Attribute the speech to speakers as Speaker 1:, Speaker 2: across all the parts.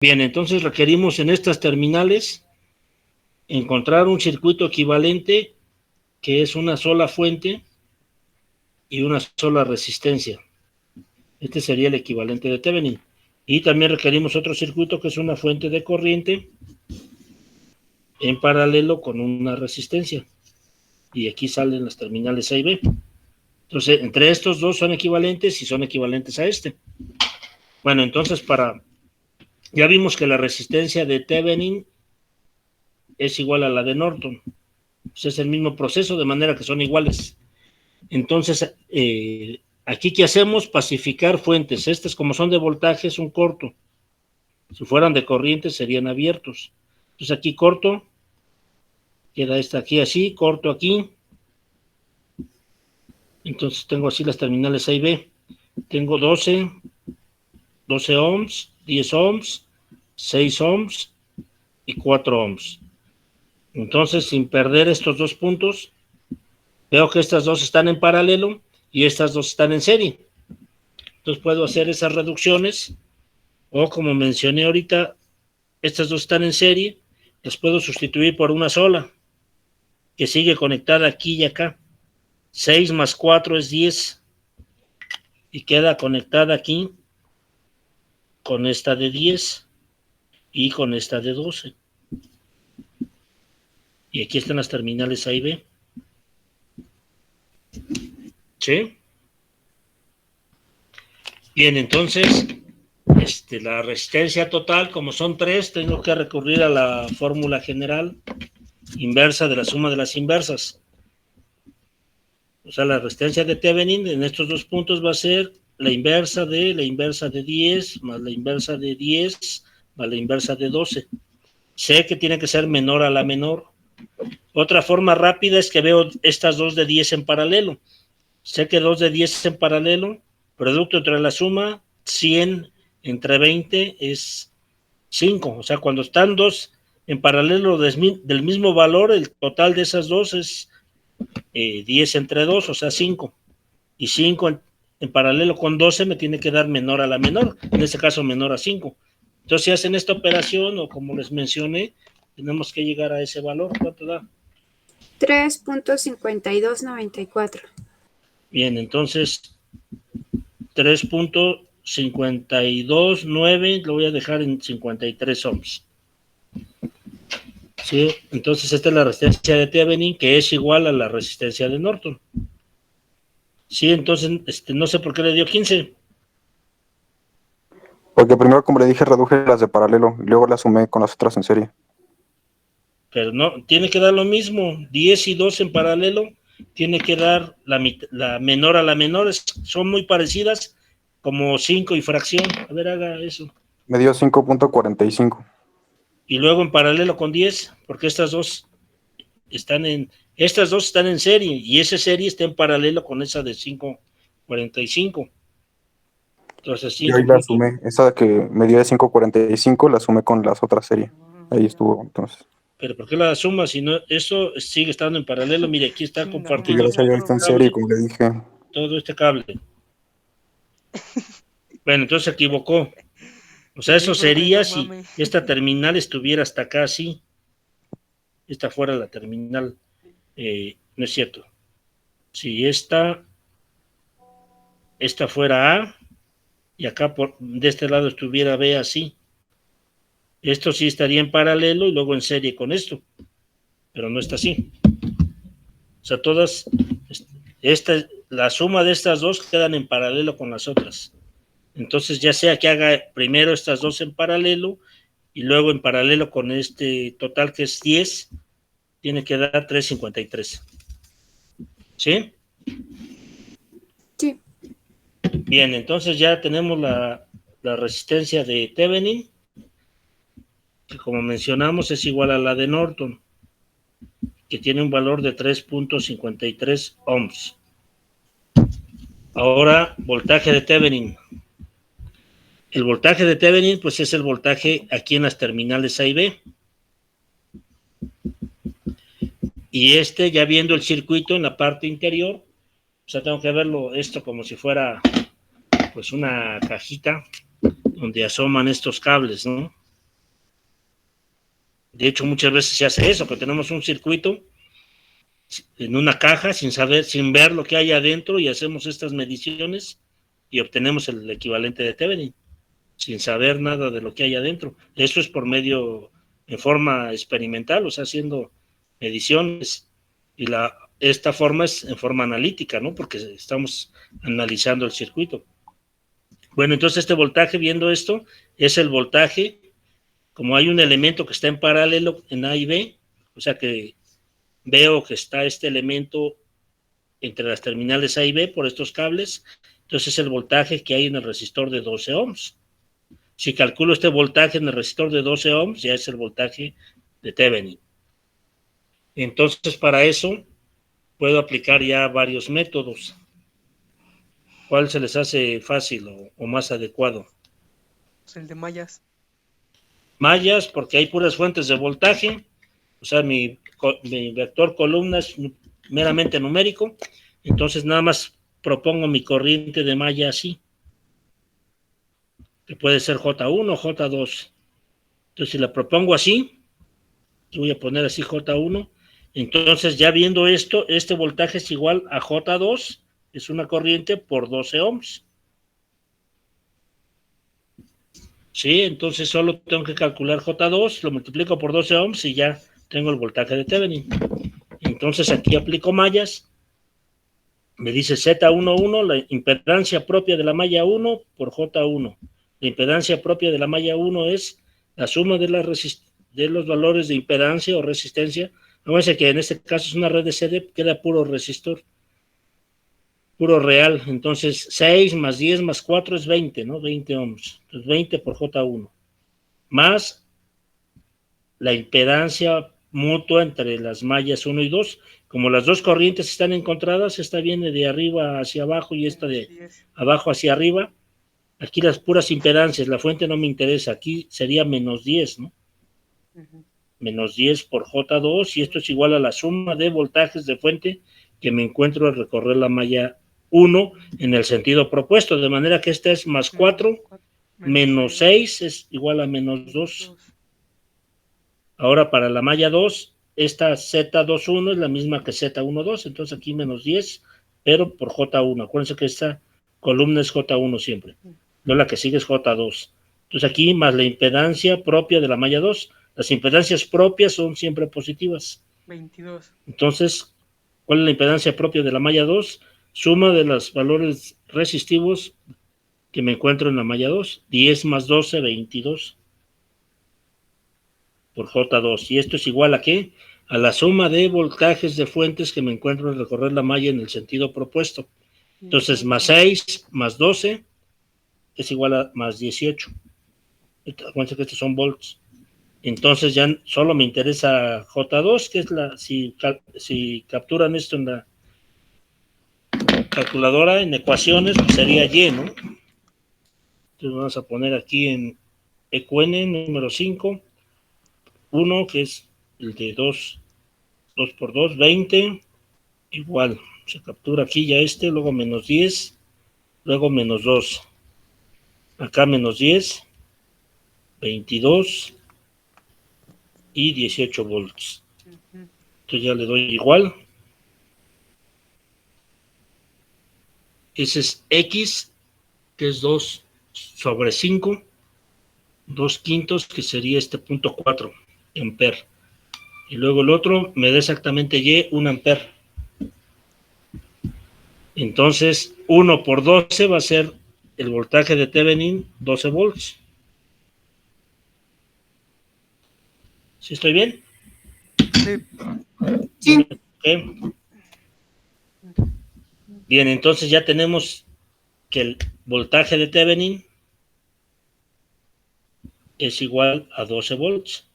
Speaker 1: Bien, entonces requerimos en estas terminales encontrar un circuito equivalente que es una sola fuente y una sola resistencia. Este sería el equivalente de Thevenin. Y también requerimos otro circuito que es una fuente de corriente en paralelo con una resistencia. Y aquí salen las terminales A y B. Entonces, entre estos dos son equivalentes y son equivalentes a este. Bueno, entonces ya vimos que la resistencia de Thevenin es igual a la de Norton. Pues es el mismo proceso, de manera que son iguales. Entonces, aquí ¿qué hacemos? Pacificar fuentes. Estas, como son de voltaje, es un corto. Si fueran de corriente, serían abiertos. Entonces, aquí corto, queda esta aquí así, corto aquí. Entonces, tengo así las terminales A y B. Tengo 12 ohms, 10 ohms, 6 ohms y 4 ohms. Entonces, sin perder estos dos puntos, veo que estas dos están en paralelo y estas dos están en serie. Entonces puedo hacer esas reducciones, o como mencioné ahorita, estas dos están en serie, las puedo sustituir por una sola, que sigue conectada aquí y acá. 6 más 4 es 10, y queda conectada aquí con esta de 10 y con esta de 12. Y aquí están las terminales A y B. ¿Sí? Bien, entonces, la resistencia total, como son 3, tengo que recurrir a la fórmula general inversa de la suma de las inversas. O sea, la resistencia de Thevenin en estos dos puntos va a ser la inversa de 10 más la inversa de 10 más la inversa de 12. Sé que tiene que ser menor a la menor. Otra forma rápida es que veo estas dos de 10 en paralelo. Sé que 2 de 10 en paralelo, producto entre la suma, 100 entre 20 es 5. O sea, cuando están dos en paralelo del mismo valor, el total de esas dos es 10 entre 2, o sea, 5. Y 5 en paralelo con 12 me tiene que dar menor a la menor, en este caso menor a 5. Entonces, si hacen esta operación, o como les mencioné, tenemos que llegar a ese valor. ¿Cuánto da?
Speaker 2: 3.5294.
Speaker 1: Bien, entonces 3.529 lo voy a dejar en 53 ohms. ¿Sí? Entonces esta es la resistencia de Thevenin, que es igual a la resistencia de Norton. Sí, entonces no sé por qué le dio 15.
Speaker 3: Porque primero, como le dije, reduje las de paralelo y luego las sumé con las otras en serie.
Speaker 1: Pero no, tiene que dar lo mismo. 10 y 2 en paralelo, tiene que dar la menor a la menor. Son muy parecidas, como 5 y fracción. A ver, haga eso.
Speaker 3: Me dio 5.45.
Speaker 1: Y luego en paralelo con 10, porque estas dos están en serie, y esa serie está en paralelo con esa de 5.45. Entonces
Speaker 3: Y
Speaker 1: 5.
Speaker 3: ahí la sumé. Esa que me dio de 5.45 la sumé con las otras series. Ahí estuvo, entonces.
Speaker 1: Pero ¿por qué la suma? Si no, eso sigue estando en paralelo. Mire, aquí está
Speaker 3: Y
Speaker 1: compartido
Speaker 3: gracias a Dios está en serie, como le dije.
Speaker 1: todo este cable. Bueno, entonces se equivocó. O sea, eso sería si esta terminal estuviera hasta acá así. Esta fuera la terminal. No es cierto. Si esta fuera A y acá de este lado estuviera B así. Esto sí estaría en paralelo y luego en serie con esto. Pero no está así. O sea, la suma de estas dos quedan en paralelo con las otras. Entonces, ya sea que haga primero estas dos en paralelo y luego en paralelo con este total que es 10, tiene que dar 3.53. ¿Sí?
Speaker 2: Sí.
Speaker 1: Bien, entonces ya tenemos la resistencia de Thevenin, que como mencionamos es igual a la de Norton, que tiene un valor de 3.53 ohms. Ahora, voltaje de Thevenin. El voltaje de Thevenin, pues es el voltaje aquí en las terminales A y B. Y ya viendo el circuito en la parte interior, o sea, tengo que verlo esto como si fuera pues una cajita donde asoman estos cables, ¿no? De hecho, muchas veces se hace eso, que tenemos un circuito en una caja sin saber, sin ver lo que hay adentro, y hacemos estas mediciones y obtenemos el equivalente de Thevenin sin saber nada de lo que hay adentro. Eso es por medio, en forma experimental, o sea, haciendo mediciones, y esta forma es en forma analítica, ¿no? Porque estamos analizando el circuito. Bueno, entonces este voltaje, viendo esto, es el voltaje, como hay un elemento que está en paralelo en A y B, o sea que veo que está este elemento entre las terminales A y B por estos cables, entonces es el voltaje que hay en el resistor de 12 ohms. Si calculo este voltaje en el resistor de 12 ohms, ya es el voltaje de Thevenin. Entonces, para eso, puedo aplicar ya varios métodos. ¿Cuál se les hace fácil o más adecuado?
Speaker 2: Pues el de mallas.
Speaker 1: Mallas, porque hay puras fuentes de voltaje, o sea, mi vector columna es meramente numérico, entonces nada más propongo mi corriente de malla así, que puede ser J1 o J2. Entonces, si la propongo así, voy a poner así J1, entonces ya viendo esto, este voltaje es igual a J2, es una corriente por 12 ohms. Sí, entonces solo tengo que calcular J2, lo multiplico por 12 ohms y ya tengo el voltaje de Thevenin. Entonces aquí aplico mallas, me dice Z11, la impedancia propia de la malla 1 por J1. La impedancia propia de la malla 1 es la suma de los valores de impedancia o resistencia. Fíjense que en este caso es una red de CD, queda puro resistor, puro real. Entonces 6 más 10 más 4 es 20, ¿no? 20 ohms. Entonces 20 por J1. Más la impedancia mutua entre las mallas 1 y 2. Como las dos corrientes están encontradas, esta viene de arriba hacia abajo y esta de abajo hacia arriba. Aquí las puras impedancias, la fuente no me interesa, aquí sería menos 10, ¿no? Menos 10 por J2, y esto es igual a la suma de voltajes de fuente que me encuentro al recorrer la malla 1 en el sentido propuesto, de manera que esta es más 4, menos 6 es igual a menos 2. Ahora para la malla 2, esta Z21 es la misma que Z12, entonces aquí menos 10, pero por J1. Acuérdense que esta columna es J1 siempre, no la que sigue es J2. Entonces aquí más la impedancia propia de la malla 2. Las impedancias propias son siempre positivas.
Speaker 2: 22.
Speaker 1: Entonces, ¿cuál es la impedancia propia de la malla 2? Suma de los valores resistivos que me encuentro en la malla 2. 10 más 12, 22 por J2. ¿Y esto es igual a qué? A la suma de voltajes de fuentes que me encuentro al recorrer la malla en el sentido propuesto. Entonces, más 6 más 12 es igual a más 18. Acuérdense que estos son volts. Entonces ya solo me interesa J2, que es si capturan esto en la calculadora, en ecuaciones, pues sería Y, ¿no? Entonces vamos a poner aquí en EQN número 5, 1, que es el de 2 por 2, 20, igual, se captura aquí ya luego menos 10, luego menos 2, acá menos 10, 22 y 18 volts. Entonces ya le doy igual. Ese es X, que es 2 sobre 5, 2 quintos, que sería este punto 4 amper. Y luego el otro me da exactamente Y, 1 amper. Entonces, 1 por 12 va a ser el voltaje de Thevenin, 12 volts. ¿Sí estoy bien?
Speaker 4: Sí.
Speaker 1: Okay. Bien, entonces ya tenemos que el voltaje de Thevenin es igual a 12 volts.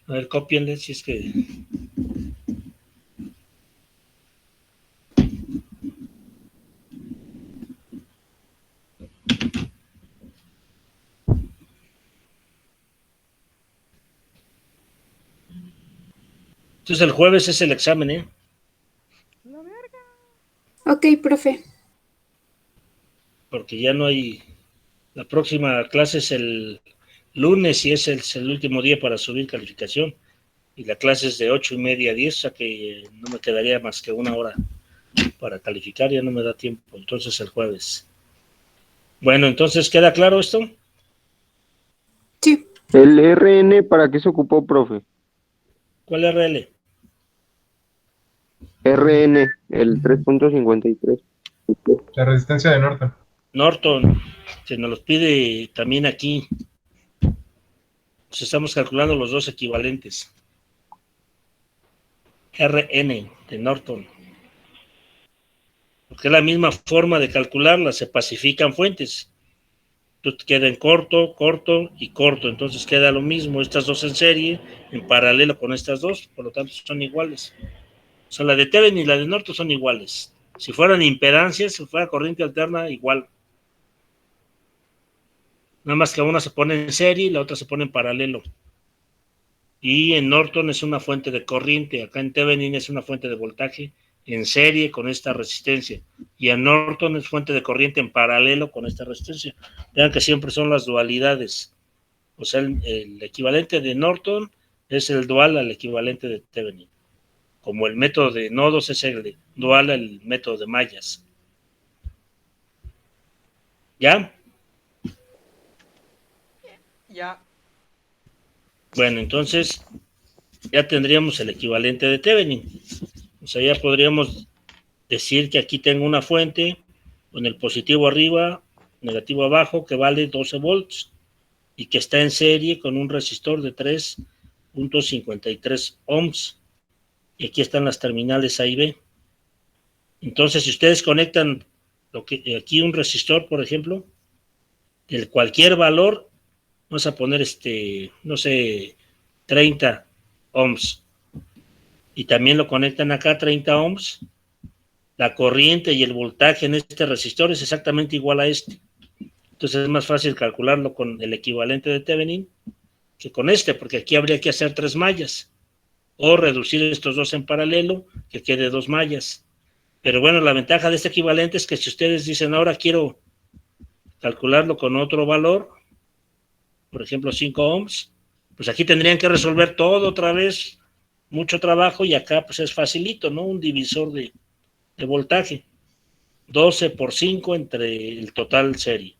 Speaker 1: A ver, cópienle si es que... Entonces el jueves es el examen, ¿eh?
Speaker 4: Ok, profe.
Speaker 1: Porque ya no hay... La próxima clase es lunes y es el último día para subir calificación. Y la clase es de 8:30 a 10, o sea que no me quedaría más que 1 hora para calificar, ya no me da tiempo. Entonces el jueves. Bueno, entonces, ¿queda claro esto?
Speaker 4: Sí.
Speaker 5: ¿El RN para qué se ocupó, profe?
Speaker 1: ¿Cuál RL?
Speaker 5: RN, el 3.53.
Speaker 6: La resistencia de Norton.
Speaker 1: Norton, se nos los pide también aquí. Pues estamos calculando los dos equivalentes. RN de Norton. Porque es la misma forma de calcularla, se pacifican fuentes. Entonces queda en corto, corto y corto. Entonces queda lo mismo, estas dos en serie, en paralelo con estas dos, por lo tanto son iguales. O sea, la de Thevenin y la de Norton son iguales. Si fueran impedancias, si fuera corriente alterna, igual. Nada más que una se pone en serie y la otra se pone en paralelo. Y en Norton es una fuente de corriente, acá en Thevenin es una fuente de voltaje en serie con esta resistencia. Y en Norton es fuente de corriente en paralelo con esta resistencia. Vean que siempre son las dualidades. O sea, el equivalente de Norton es el dual al equivalente de Thevenin. Como el método de nodos es el dual al método de mallas. ¿Ya?
Speaker 2: Ya.
Speaker 1: Bueno, entonces ya tendríamos el equivalente de Thevenin. O sea, ya podríamos decir que aquí tengo una fuente con el positivo arriba, negativo abajo, que vale 12 volts y que está en serie con un resistor de 3.53 ohms. Y aquí están las terminales A y B. Entonces, si ustedes conectan aquí un resistor, por ejemplo, de cualquier valor, vamos a poner no sé, 30 ohms. Y también lo conectan acá 30 ohms. La corriente y el voltaje en este resistor es exactamente igual a este. Entonces es más fácil calcularlo con el equivalente de Thevenin que con este, porque aquí habría que hacer 3 mallas. O reducir estos dos en paralelo, que quede 2 mallas. Pero bueno, la ventaja de este equivalente es que si ustedes dicen ahora quiero calcularlo con otro valor, por ejemplo 5 ohms, pues aquí tendrían que resolver todo otra vez, mucho trabajo, y acá pues es facilito, ¿no? Un divisor de voltaje, 12 por 5 entre el total serie.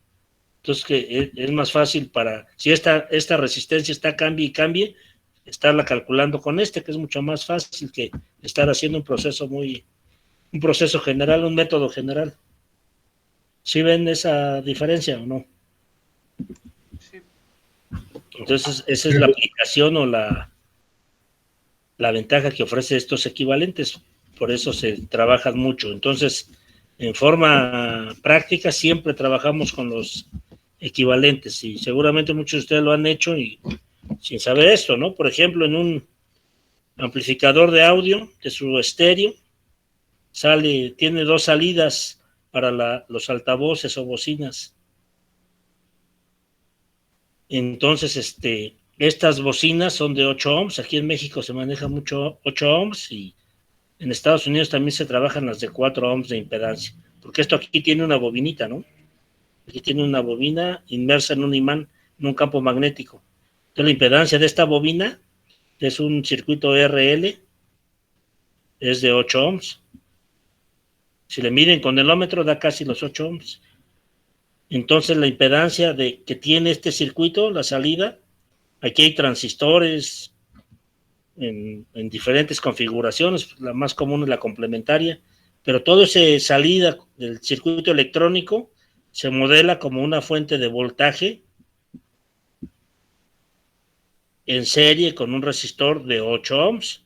Speaker 1: Entonces que es más fácil para, si esta resistencia está cambie y cambie, estarla calculando con que es mucho más fácil que estar haciendo un proceso general, un método general. ¿Sí ven esa diferencia o no?
Speaker 2: Sí.
Speaker 1: Entonces, esa es la aplicación o la ventaja que ofrece estos equivalentes. Por eso se trabajan mucho. Entonces, en forma práctica, siempre trabajamos con los equivalentes. Y seguramente muchos de ustedes lo han hecho y sin saber esto, ¿no? Por ejemplo, en un amplificador de audio de su estéreo, tiene 2 salidas para los altavoces o bocinas. Entonces, estas bocinas son de 8 ohms. Aquí en México se maneja mucho 8 ohms y en Estados Unidos también se trabajan las de 4 ohms de impedancia. Porque esto aquí tiene una bobinita, ¿no? Aquí tiene una bobina inmersa en un imán, en un campo magnético. Entonces, la impedancia de esta bobina es un circuito RL, es de 8 ohms. Si le miden con el ómetro, da casi los 8 ohms. Entonces, la impedancia que tiene este circuito, la salida, aquí hay transistores en diferentes configuraciones, la más común es la complementaria, pero toda esa salida del circuito electrónico se modela como una fuente de voltaje en serie con un resistor de 8 ohms.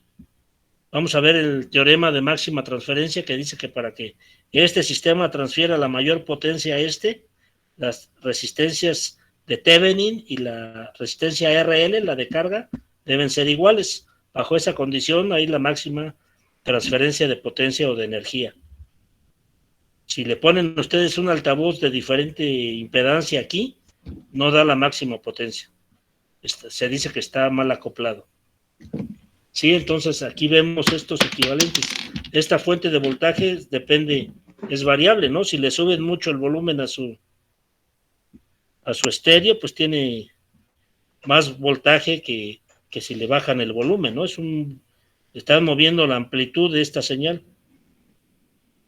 Speaker 1: Vamos a ver el teorema de máxima transferencia que dice que para que este sistema transfiera la mayor potencia a las resistencias de Thevenin y la resistencia RL, la de carga, deben ser iguales. Bajo esa condición hay la máxima transferencia de potencia o de energía. Si le ponen ustedes un altavoz de diferente impedancia aquí, no da la máxima potencia. Se dice que está mal acoplado. Sí, entonces aquí vemos estos equivalentes. Esta fuente de voltaje es variable, ¿no? Si le suben mucho el volumen a su estéreo, pues tiene más voltaje que si le bajan el volumen, ¿no? Están moviendo la amplitud de esta señal.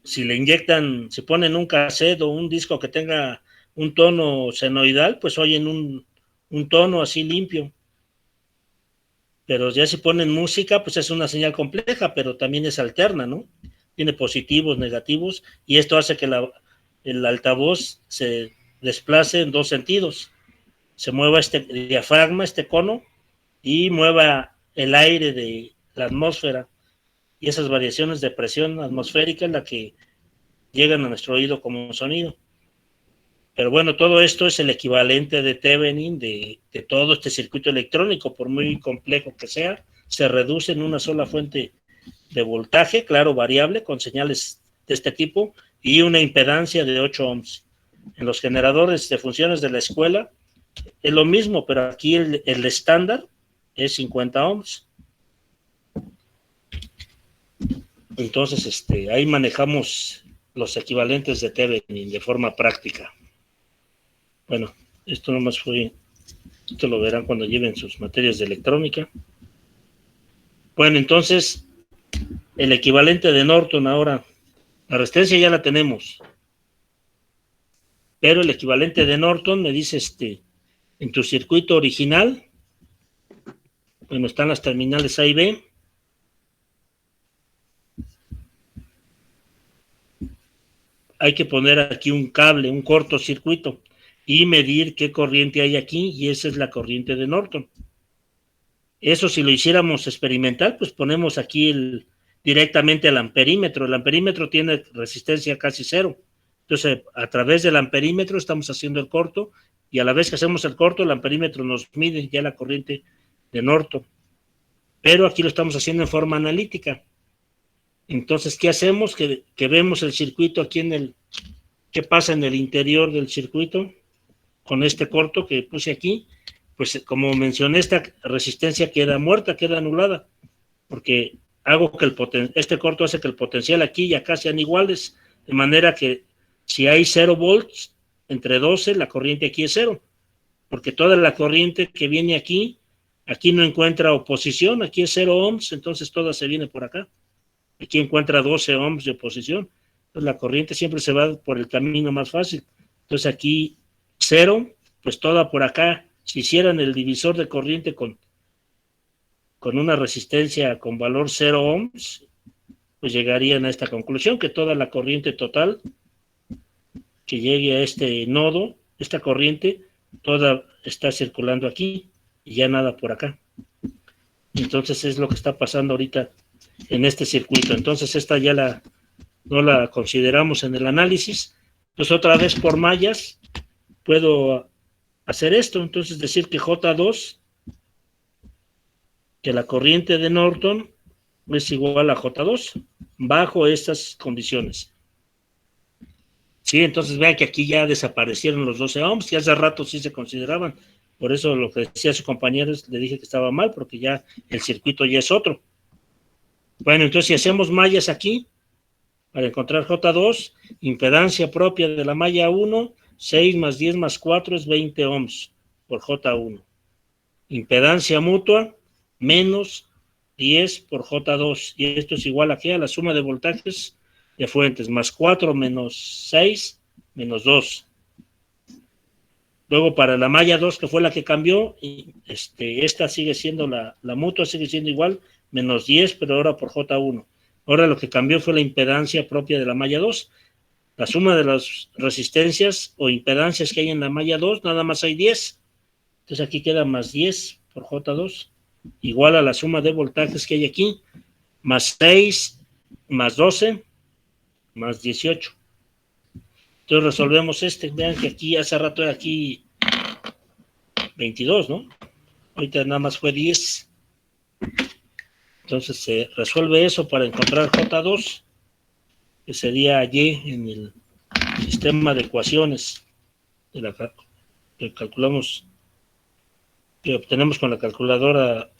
Speaker 1: Si le inyectan, si ponen un cassette o un disco que tenga un tono senoidal, pues oyen un tono así limpio. Pero ya si ponen música, pues es una señal compleja, pero también es alterna, ¿no? Tiene positivos, negativos, y esto hace que el altavoz se desplace en dos sentidos. Se mueva este diafragma, este cono, y mueva el aire de la atmósfera. Y esas variaciones de presión atmosférica es la que llegan a nuestro oído como sonido. Pero bueno, todo esto es el equivalente de Thevenin de todo este circuito electrónico, por muy complejo que sea, se reduce en una sola fuente de voltaje, claro, variable, con señales de este tipo, y una impedancia de 8 ohms. En los generadores de funciones de la escuela es lo mismo, pero aquí el estándar es 50 ohms. Entonces, ahí manejamos los equivalentes de Thevenin de forma práctica. Bueno, esto nomás fue, esto lo verán cuando lleven sus materias de electrónica. Bueno, entonces, el equivalente de Norton ahora, la resistencia ya la tenemos, pero el equivalente de Norton me dice, en tu circuito original, bueno, están las terminales A y B. Hay que poner aquí un cable, un cortocircuito, y medir qué corriente hay aquí, y esa es la corriente de Norton. Eso si lo hiciéramos experimental, pues ponemos aquí directamente el amperímetro. El amperímetro tiene resistencia casi cero. Entonces, a través del amperímetro estamos haciendo el corto, y a la vez que hacemos el corto, el amperímetro nos mide ya la corriente de Norton. Pero aquí lo estamos haciendo en forma analítica. Entonces, ¿qué hacemos? Que vemos el circuito aquí ¿qué pasa en el interior del circuito? Con este corto que puse aquí, pues como mencioné, esta resistencia queda muerta, queda anulada, porque hago que este corto hace que el potencial aquí y acá sean iguales, de manera que si hay 0 volts entre 12, la corriente aquí es 0, porque toda la corriente que viene aquí no encuentra oposición, aquí es 0 ohms, entonces toda se viene por acá. Aquí encuentra 12 ohms de oposición. Entonces la corriente siempre se va por el camino más fácil. Entonces aquí 0, pues toda por acá. Si hicieran el divisor de corriente con una resistencia con valor 0 ohms, pues llegarían a esta conclusión, que toda la corriente total que llegue a este nodo, esta corriente, toda está circulando aquí y ya nada por acá. Entonces es lo que está pasando ahorita en este circuito. Entonces esta ya no la consideramos en el análisis. Pues otra vez por mallas puedo hacer esto. Entonces decir que J2, que la corriente de Norton es igual a J2 bajo estas condiciones. Sí, entonces vean que aquí ya desaparecieron los 12 ohms, y hace rato sí se consideraban. Por eso lo que decía su compañero, le dije que estaba mal, porque ya el circuito ya es otro. Bueno, entonces si hacemos mallas aquí, para encontrar J2, impedancia propia de la malla 1, 6 más 10 más 4 es 20 ohms por J1. Impedancia mutua, menos 10 por J2. Y esto es igual aquí a la suma de voltajes de fuentes, más 4 menos 6, menos 2. Luego para la malla 2, que fue la que cambió, esta sigue siendo, la mutua sigue siendo igual, menos 10, pero ahora por J1. Ahora lo que cambió fue la impedancia propia de la malla 2. La suma de las resistencias o impedancias que hay en la malla 2, nada más hay 10. Entonces aquí queda más 10 por J2, igual a la suma de voltajes que hay aquí, más 6, más 12, más 18. Entonces resolvemos vean que aquí hace rato era aquí 22, ¿no? Ahorita nada más fue 10. Entonces se resuelve eso para encontrar J2, que sería Y en el sistema de ecuaciones que calculamos, que obtenemos con la calculadora.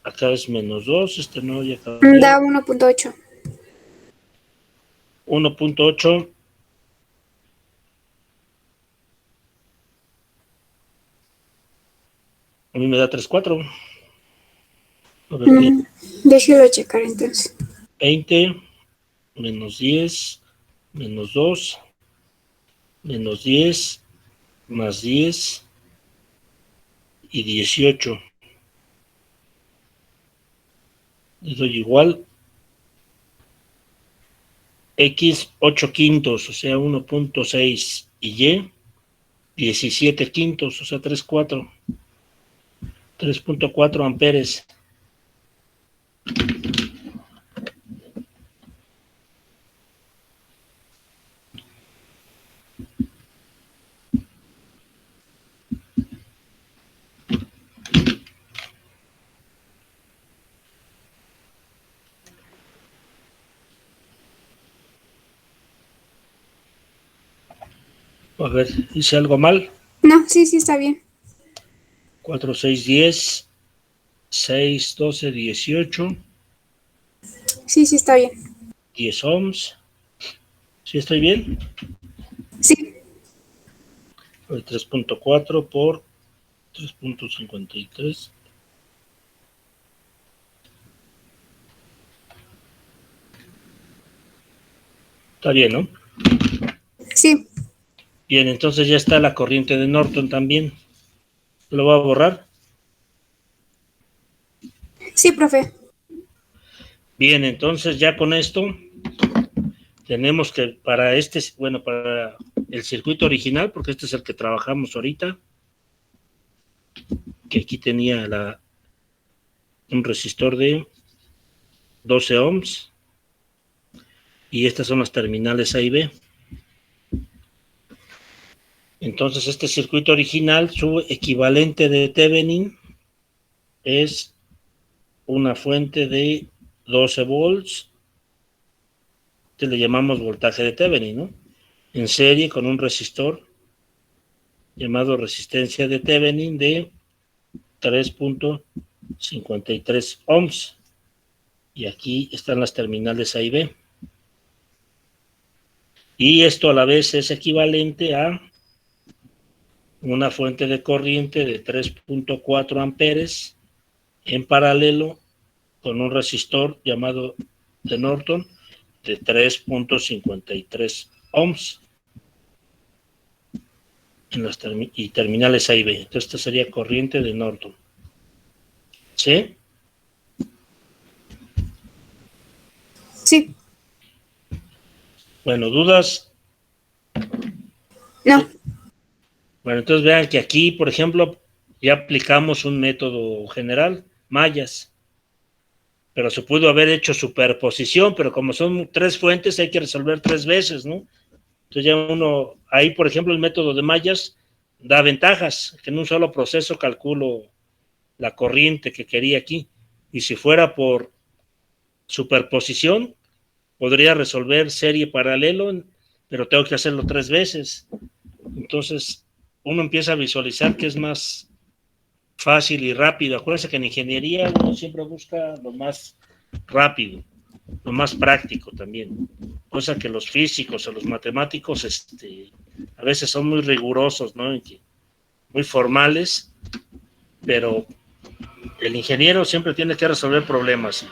Speaker 1: Acá es menos 2, no ya cambió.
Speaker 4: Da 1.8.
Speaker 1: 1.8. A mí me da 3,4. A ver, ¿qué?
Speaker 4: Déjelo checar entonces.
Speaker 1: 20 menos 10 menos 2 menos 10 más 10 y 18. Le doy igual X 8 quintos, o sea 1.6 y Y 17 quintos, o sea 3.4 amperes. A ver, hice algo mal.
Speaker 4: No, sí, está bien.
Speaker 1: 4, 6, 10, 6, 12, 18,
Speaker 4: Sí, está bien.
Speaker 1: 10 ohms. ¿Sí estoy bien?
Speaker 4: Sí,
Speaker 1: 3.4 por 3.53. Está bien, ¿no?
Speaker 4: sí,
Speaker 1: Bien, entonces ya está la corriente de Norton también. ¿Lo voy a borrar?
Speaker 4: sí, profe.
Speaker 1: Bien, entonces ya con esto tenemos que para el circuito original, porque este es el que trabajamos ahorita, que aquí tenía un resistor de 12 ohms y estas son las terminales A y B. Entonces este circuito original, su equivalente de Thevenin es una fuente de 12 volts, que le llamamos voltaje de Thevenin, ¿no? En serie con un resistor llamado resistencia de Thevenin de 3.53 ohms. Y aquí están las terminales A y B. Y esto a la vez es equivalente a una fuente de corriente de 3.4 amperes en paralelo con un resistor llamado de Norton de 3.53 ohms en las terminales A y B. Entonces esta sería corriente de Norton. ¿Sí?
Speaker 4: Sí,
Speaker 1: Bueno, ¿dudas?
Speaker 4: no,
Speaker 1: Bueno, entonces vean que aquí, por ejemplo, ya aplicamos un método general, mallas, pero se pudo haber hecho superposición, pero como son 3 fuentes hay que resolver 3 veces, ¿no? Entonces ya ahí por ejemplo el método de mallas da ventajas, que en un solo proceso calculo la corriente que quería aquí, y si fuera por superposición, podría resolver serie paralelo, pero tengo que hacerlo 3 veces. Entonces uno empieza a visualizar que es más fácil y rápido. Acuérdense que en ingeniería uno siempre busca lo más rápido, lo más práctico también, cosa que los físicos o los matemáticos a veces son muy rigurosos, ¿no? Muy formales, pero el ingeniero siempre tiene que resolver problemas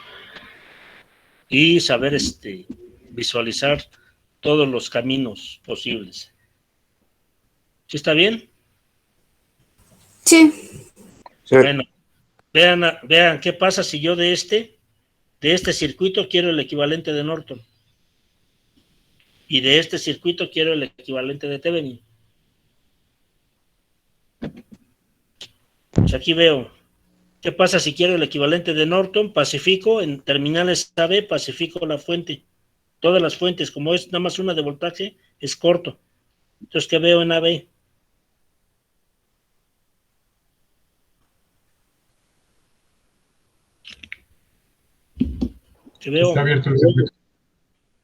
Speaker 1: y saber visualizar todos los caminos posibles. ¿Sí está bien?
Speaker 4: sí,
Speaker 3: Sí,
Speaker 1: Bueno, vean qué pasa si yo de este circuito quiero el equivalente de Norton. Y de este circuito quiero el equivalente de Thevenin. Pues aquí veo, ¿qué pasa si quiero el equivalente de Norton? Pacifico, en terminales AB, pacifico la fuente. Todas las fuentes, como es nada más una de voltaje, es corto. Entonces, ¿qué veo en AB? ¿Qué
Speaker 6: Está
Speaker 1: veo?
Speaker 6: abierto el circuito.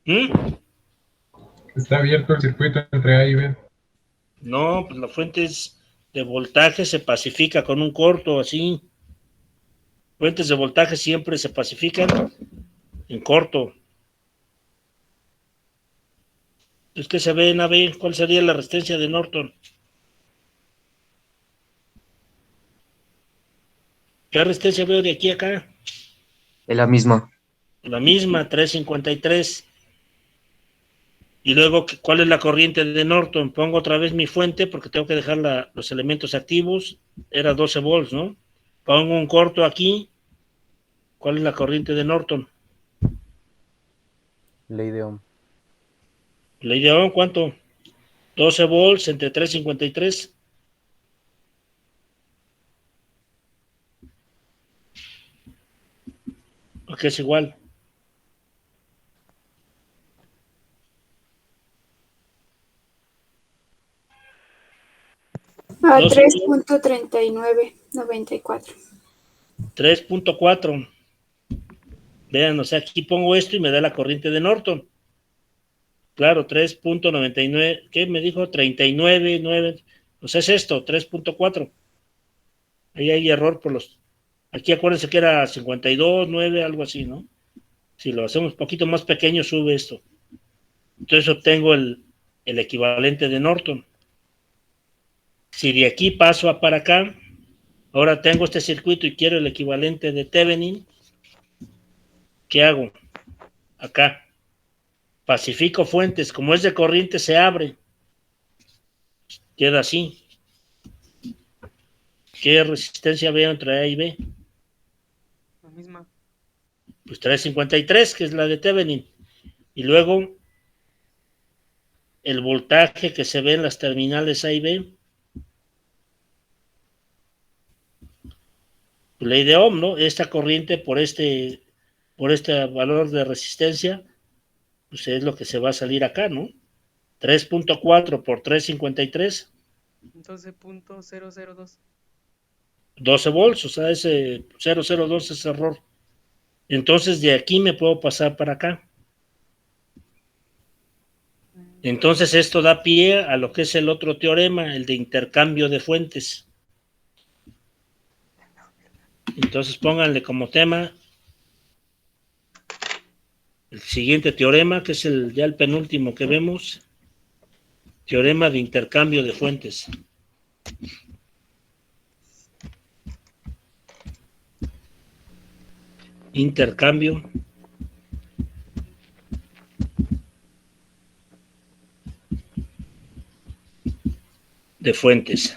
Speaker 1: ¿Mm?
Speaker 6: Está abierto el circuito entre A y B.
Speaker 1: No, pues la fuente de voltaje se pacifica con un corto, así. Fuentes de voltaje siempre se pacifican en corto. Es que se ve en AB, ¿cuál sería la resistencia de Norton? ¿Qué resistencia veo de aquí a acá?
Speaker 7: Es la misma.
Speaker 1: La misma, 353. Y luego, ¿cuál es la corriente de Norton? Pongo otra vez mi fuente porque tengo que dejar los elementos activos. Era 12 volts, ¿no? Pongo un corto aquí. ¿Cuál es la corriente de Norton?
Speaker 8: Ley de Ohm.
Speaker 1: ¿Le dieron cuánto? 12 volts entre 353. ¿O qué es igual?
Speaker 4: A
Speaker 1: 12
Speaker 4: 3.3994.
Speaker 1: 3.4. Vean, o sea, aquí pongo esto y me da la corriente de Norton. Claro, 3.99. ¿Qué me dijo? 39.9. O sea, es esto, 3.4. Ahí hay error por los... Aquí acuérdense que era 52.9, algo así, ¿no? Si lo hacemos un poquito más pequeño, sube esto. Entonces obtengo el equivalente de Norton. Si de aquí paso a para acá, ahora tengo este circuito y quiero el equivalente de Thevenin, ¿qué hago? Acá. Pacifico fuentes, como es de corriente, se abre. Queda así. ¿Qué resistencia veo entre A y B?
Speaker 2: La misma.
Speaker 1: Pues 353, que es la de Thevenin. Y luego el voltaje que se ve en las terminales A y B. Ley de Ohm, ¿no? Esta corriente por este valor de resistencia, pues es lo que se va a salir acá, ¿no? 3.4 por 353,
Speaker 2: 12.002.
Speaker 1: 12 volts, o sea, ese 002 es error. Entonces de aquí me puedo pasar para acá. Entonces esto da pie a lo que es el otro teorema, el de intercambio de fuentes. Entonces pónganle como tema el siguiente teorema, que es ya el penúltimo que vemos. Teorema de intercambio de fuentes. Intercambio de fuentes.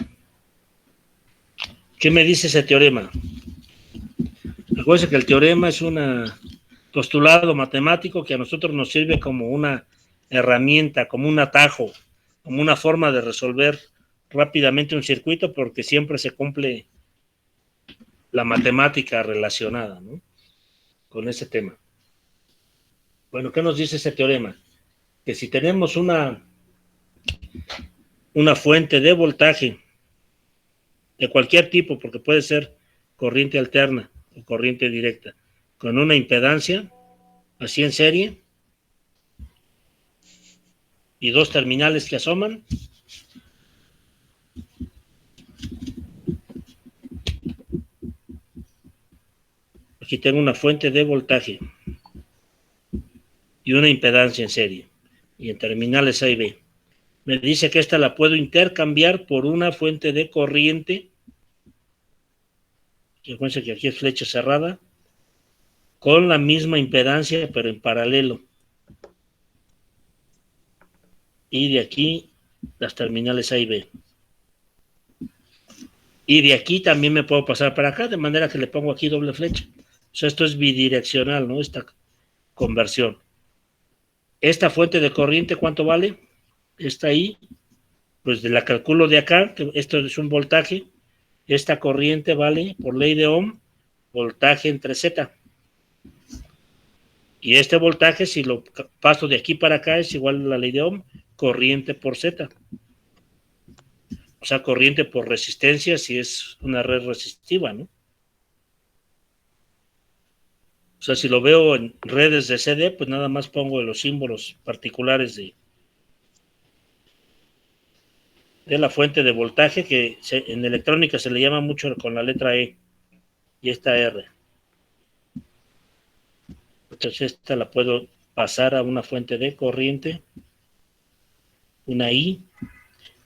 Speaker 1: ¿Qué me dice ese teorema? Acuérdense que el teorema es un postulado matemático que a nosotros nos sirve como una herramienta, como un atajo, como una forma de resolver rápidamente un circuito porque siempre se cumple la matemática relacionada, ¿no? Con ese tema. Bueno, ¿qué nos dice ese teorema? Que si tenemos una fuente de voltaje de cualquier tipo, porque puede ser corriente alterna o corriente directa, con una impedancia, así en serie, y dos terminales que asoman, aquí tengo una fuente de voltaje y una impedancia en serie, y en terminales A y B. Me dice que esta la puedo intercambiar por una fuente de corriente, fíjense que aquí es flecha cerrada, con la misma impedancia, pero en paralelo. Y de aquí las terminales A y B. Y de aquí también me puedo pasar para acá, de manera que le pongo aquí doble flecha. O sea, esto es bidireccional, ¿no? Esta conversión. Esta fuente de corriente, ¿cuánto vale? Esta ahí, pues la calculo de acá, que esto es un voltaje. Esta corriente vale, por ley de Ohm, voltaje entre Z. Y este voltaje, si lo paso de aquí para acá, es igual a la ley de Ohm, corriente por Z. O sea, corriente por resistencia si es una red resistiva, ¿no? O sea, si lo veo en redes de CD, pues nada más pongo los símbolos particulares de la fuente de voltaje, que en electrónica se le llama mucho con la letra E y esta R. Entonces esta la puedo pasar a una fuente de corriente, una I,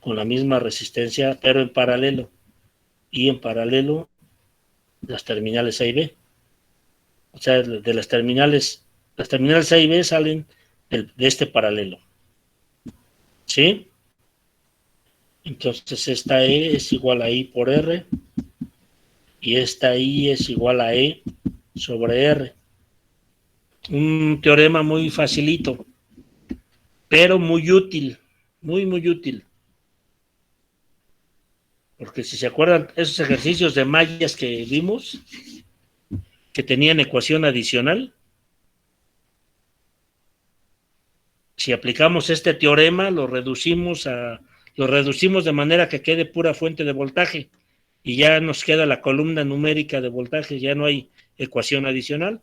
Speaker 1: con la misma resistencia, pero en paralelo. Y en paralelo las terminales A y B. O sea, de las terminales A y B salen de este paralelo. ¿Sí? Entonces esta E es igual a I por R y esta I es igual a E sobre R. Un teorema muy facilito, pero muy útil, muy útil. Porque si se acuerdan, esos ejercicios de mallas que vimos, que tenían ecuación adicional, si aplicamos este teorema, lo reducimos de manera que quede pura fuente de voltaje y ya nos queda la columna numérica de voltaje, ya no hay ecuación adicional.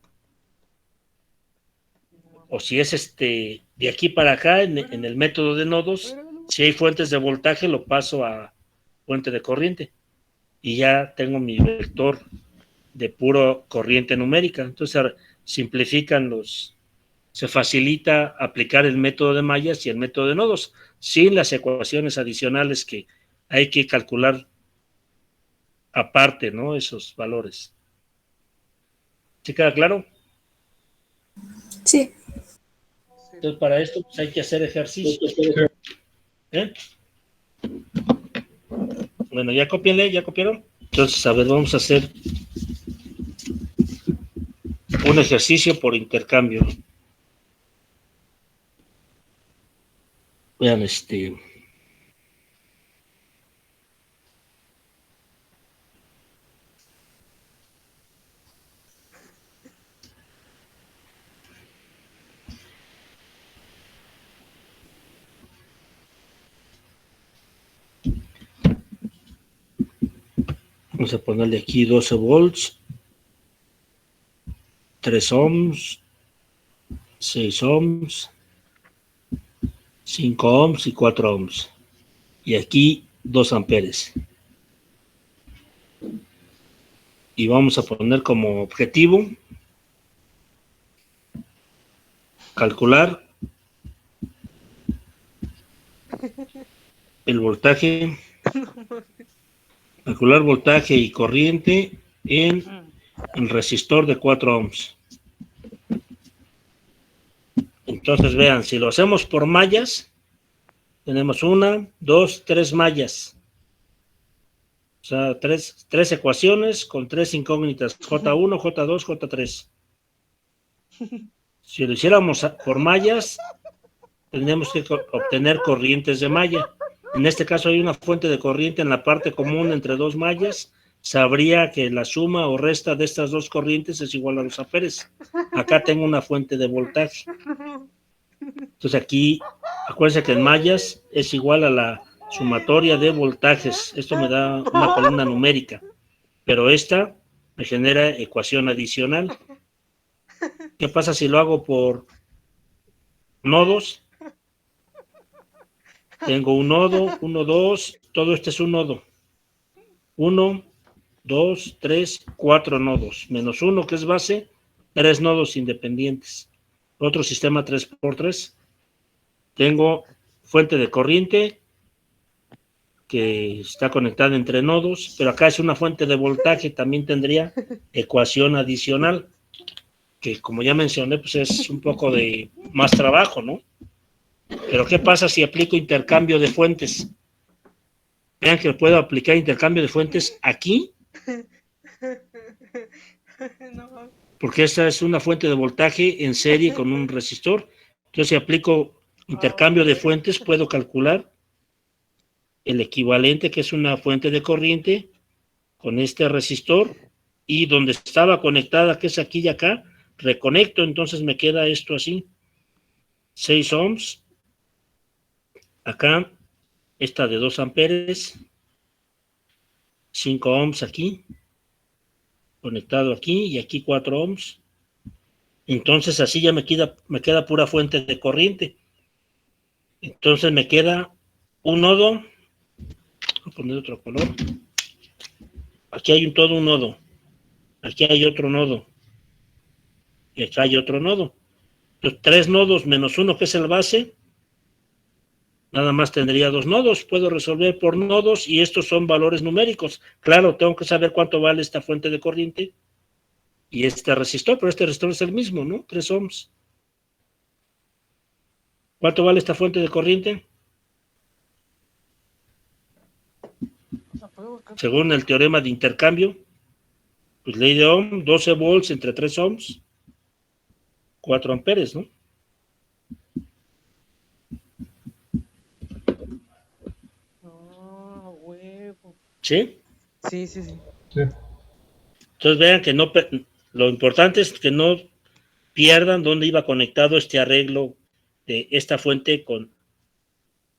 Speaker 1: O si es de aquí para acá, en el método de nodos, si hay fuentes de voltaje, lo paso a fuente de corriente y ya tengo mi vector de puro corriente numérica. Entonces se facilita aplicar el método de mallas y el método de nodos sin las ecuaciones adicionales que hay que calcular aparte, ¿no? Esos valores. ¿Sí queda claro?
Speaker 4: Sí.
Speaker 1: Entonces, para esto pues, hay que hacer ejercicios. ¿Eh? Bueno, ya copienle, ¿ya copiaron? Entonces, a ver, vamos a hacer un ejercicio por intercambio. Vean, vamos a ponerle aquí 12 volts, 3 ohms, 6 ohms, 5 ohms y 4 ohms. Y aquí 2 amperes. Y vamos a poner como objetivo calcular el voltaje, calcular voltaje y corriente en el resistor de 4 ohms. Entonces vean, si lo hacemos por mallas, tenemos 1, 2, 3 mallas. O sea, tres ecuaciones con 3 incógnitas, J1, J2, J3. Si lo hiciéramos por mallas, tendríamos que obtener corrientes de malla. En este caso hay una fuente de corriente en la parte común entre dos mallas. Sabría que la suma o resta de estas dos corrientes es igual a los amperes. Acá tengo una fuente de voltaje. Entonces aquí, acuérdense que en mallas es igual a la sumatoria de voltajes. Esto me da una columna numérica. Pero esta me genera ecuación adicional. ¿Qué pasa si lo hago por nodos? Tengo un nodo, 1, 2, todo este es un nodo. 1, 2, 3, 4 nodos, menos 1 que es base, 3 nodos independientes. Otro sistema 3x3. Tengo fuente de corriente que está conectada entre nodos, pero acá es una fuente de voltaje, también tendría ecuación adicional, que como ya mencioné, pues es un poco de más trabajo, ¿no? Pero ¿qué pasa si aplico intercambio de fuentes? Vean que puedo aplicar intercambio de fuentes aquí, porque esta es una fuente de voltaje en serie con un resistor. Entonces, si aplico intercambio de fuentes, puedo calcular el equivalente, que es una fuente de corriente, con este resistor, y donde estaba conectada, que es aquí y acá, reconecto, entonces me queda esto así, 6 ohms, acá, esta de 2 amperes, 5 ohms aquí, conectado aquí, y aquí 4 ohms. Entonces así ya me queda pura fuente de corriente. Entonces me queda un nodo, voy a poner otro color. Aquí hay todo un nodo, aquí hay otro nodo, y acá hay otro nodo. Entonces 3 nodos menos 1 que es el base, Nada más tendría 2 nodos, puedo resolver por nodos y estos son valores numéricos. Claro, tengo que saber cuánto vale esta fuente de corriente y este resistor, pero este resistor es el mismo, ¿no? 3 ohms. ¿Cuánto vale esta fuente de corriente? Según el teorema de intercambio, pues ley de Ohm, 12 volts entre 3 ohms, 4 amperes, ¿no?
Speaker 2: Huevo.
Speaker 1: ¿Sí?
Speaker 2: Sí.
Speaker 6: Sí.
Speaker 1: Entonces vean que no, lo importante es que no pierdan dónde iba conectado este arreglo de esta fuente con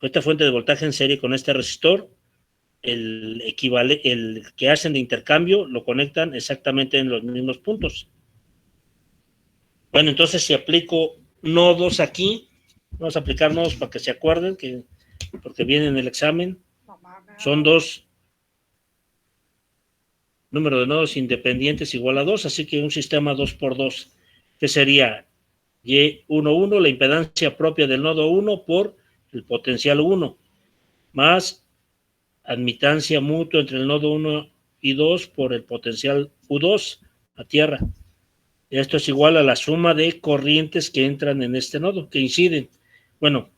Speaker 1: esta fuente de voltaje en serie con este resistor. El que hacen de intercambio lo conectan exactamente en los mismos puntos. Bueno, entonces si aplico nodos aquí, vamos a aplicar nodos para que se acuerden, porque viene en el examen, son 2, número de nodos independientes igual a 2, así que un sistema 2x2, que sería Y11, la impedancia propia del nodo 1 por el potencial 1, más admitancia mutua entre el nodo 1 y 2 por el potencial U2 a tierra. Esto es igual a la suma de corrientes que entran en este nodo, que inciden. Bueno,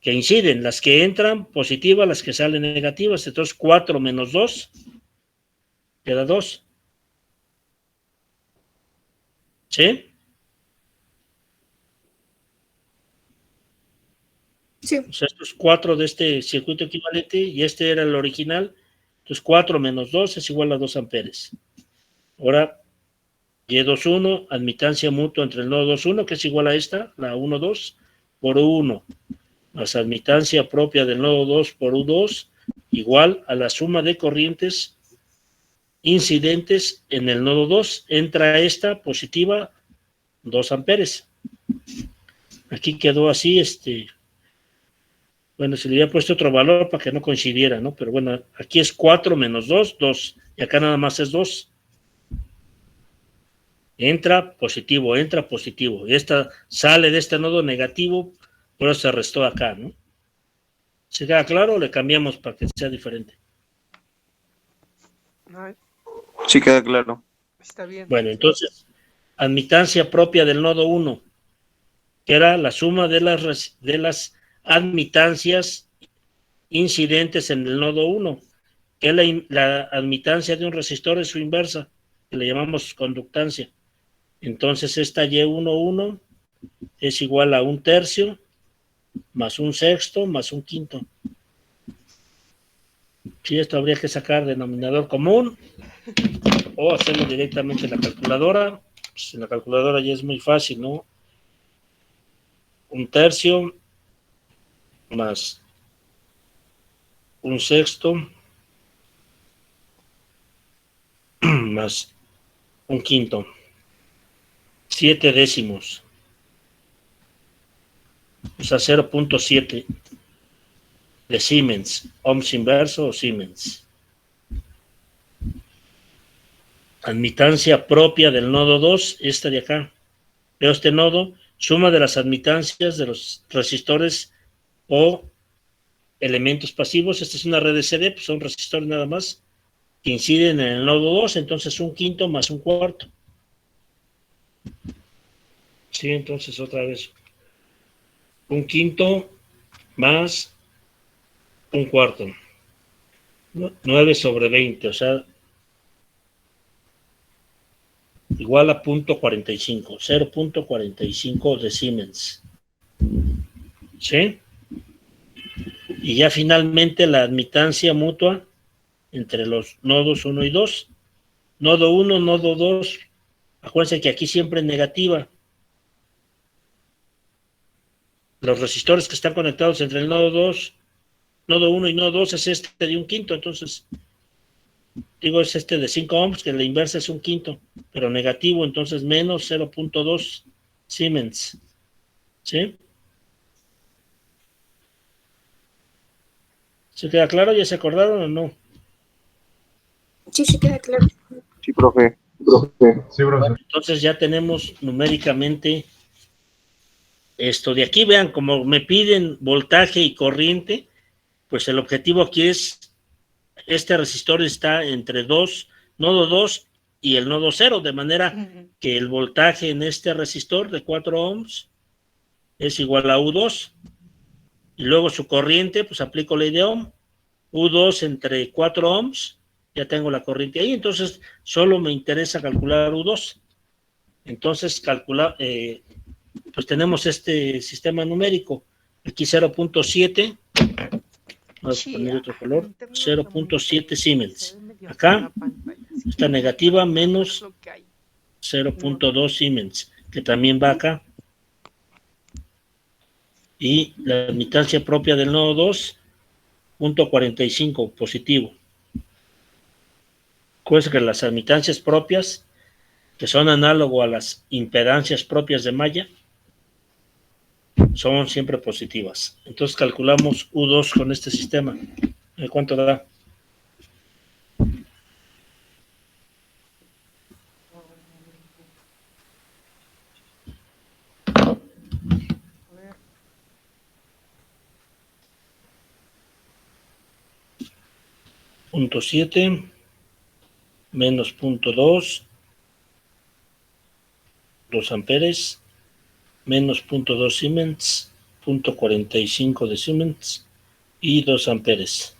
Speaker 1: que inciden, las que entran positivas, las que salen negativas. Entonces 4 menos 2 queda 2. ¿Sí?
Speaker 4: Sí.
Speaker 1: O sea, estos 4 de este circuito equivalente y este era el original. Entonces 4 menos 2 es igual a 2 amperes. Ahora, Y21, admitancia mutua entre el nodo 2,1, que es igual a esta, la 1,2, por U1, más admitancia propia del nodo 2 por U2, igual a la suma de corrientes incidentes en el nodo 2. Entra esta positiva, 2 amperes. Aquí quedó así, bueno, se le había puesto otro valor para que no coincidiera, ¿no? Pero bueno, aquí es 4 menos 2, 2, y acá nada más es 2. Entra positivo, y esta sale de este nodo negativo, por eso se restó acá, ¿no? ¿Se queda claro o le cambiamos para que sea diferente?
Speaker 2: Ay,
Speaker 5: Sí queda claro.
Speaker 2: está bien.
Speaker 1: Bueno, entonces, admitancia propia del nodo 1, que era la suma de las admitancias incidentes en el nodo 1, que es la admitancia de un resistor es su inversa, que le llamamos conductancia. Entonces esta Y11 es igual a 1/3 más 1/6 más 1/5. Si esto habría que sacar denominador común o hacerlo directamente en la calculadora. Pues en la calculadora ya es muy fácil, ¿no? 1/3 más 1/6 más 1/5. 7 décimos. O sea, 0.7 de Siemens. Ohms inverso o Siemens. Admitancia propia del nodo 2, esta de acá. Veo este nodo, suma de las admitancias de los resistores o elementos pasivos. Esta es una red de CD, pues son resistores nada más, que inciden en el nodo 2, entonces 1/5 más 1/4. Sí, entonces otra vez. 1/5 más 1/4. 9/20, o sea, igual a 0.45, 0.45 de Siemens. ¿Sí? Y ya finalmente la admitancia mutua entre los nodos 1 y 2. Nodo 1, nodo 2. Acuérdense que aquí siempre es negativa. Los resistores que están conectados entre el nodo 2, nodo 1 y nodo 2 es este de 1/5, entonces digo es este de 5 ohms, que la inversa es 1/5, pero negativo, entonces menos 0.2 Siemens. ¿Sí? ¿Se queda claro? ¿Ya se acordaron o no?
Speaker 4: Sí, sí queda claro.
Speaker 5: Sí, profe.
Speaker 6: Sí, profesor.
Speaker 1: Entonces ya tenemos numéricamente Esto de aquí, vean, como me piden voltaje y corriente, pues el objetivo aquí es, este resistor está entre nodo 2 y el nodo 0, de manera que el voltaje en este resistor de 4 ohms es igual a U2, y luego su corriente, pues aplico ley de Ohm, U2 entre 4 ohms, ya tengo la corriente ahí, entonces solo me interesa calcular U2. Entonces pues tenemos este sistema numérico, aquí 0.7, vamos a poner otro color, 0.7 Siemens. Acá está negativa menos 0.2 Siemens, que también va acá. Y la admitancia propia del nodo 2, 0.45 positivo. Pues que las admitancias propias, que son análogo a las impedancias propias de malla, son siempre positivas. Entonces calculamos U2 con este sistema. ¿Cuánto da? .7 menos 0.2, 2 amperes, menos 0.2 Siemens, 0.45 de Siemens y 2 amperes.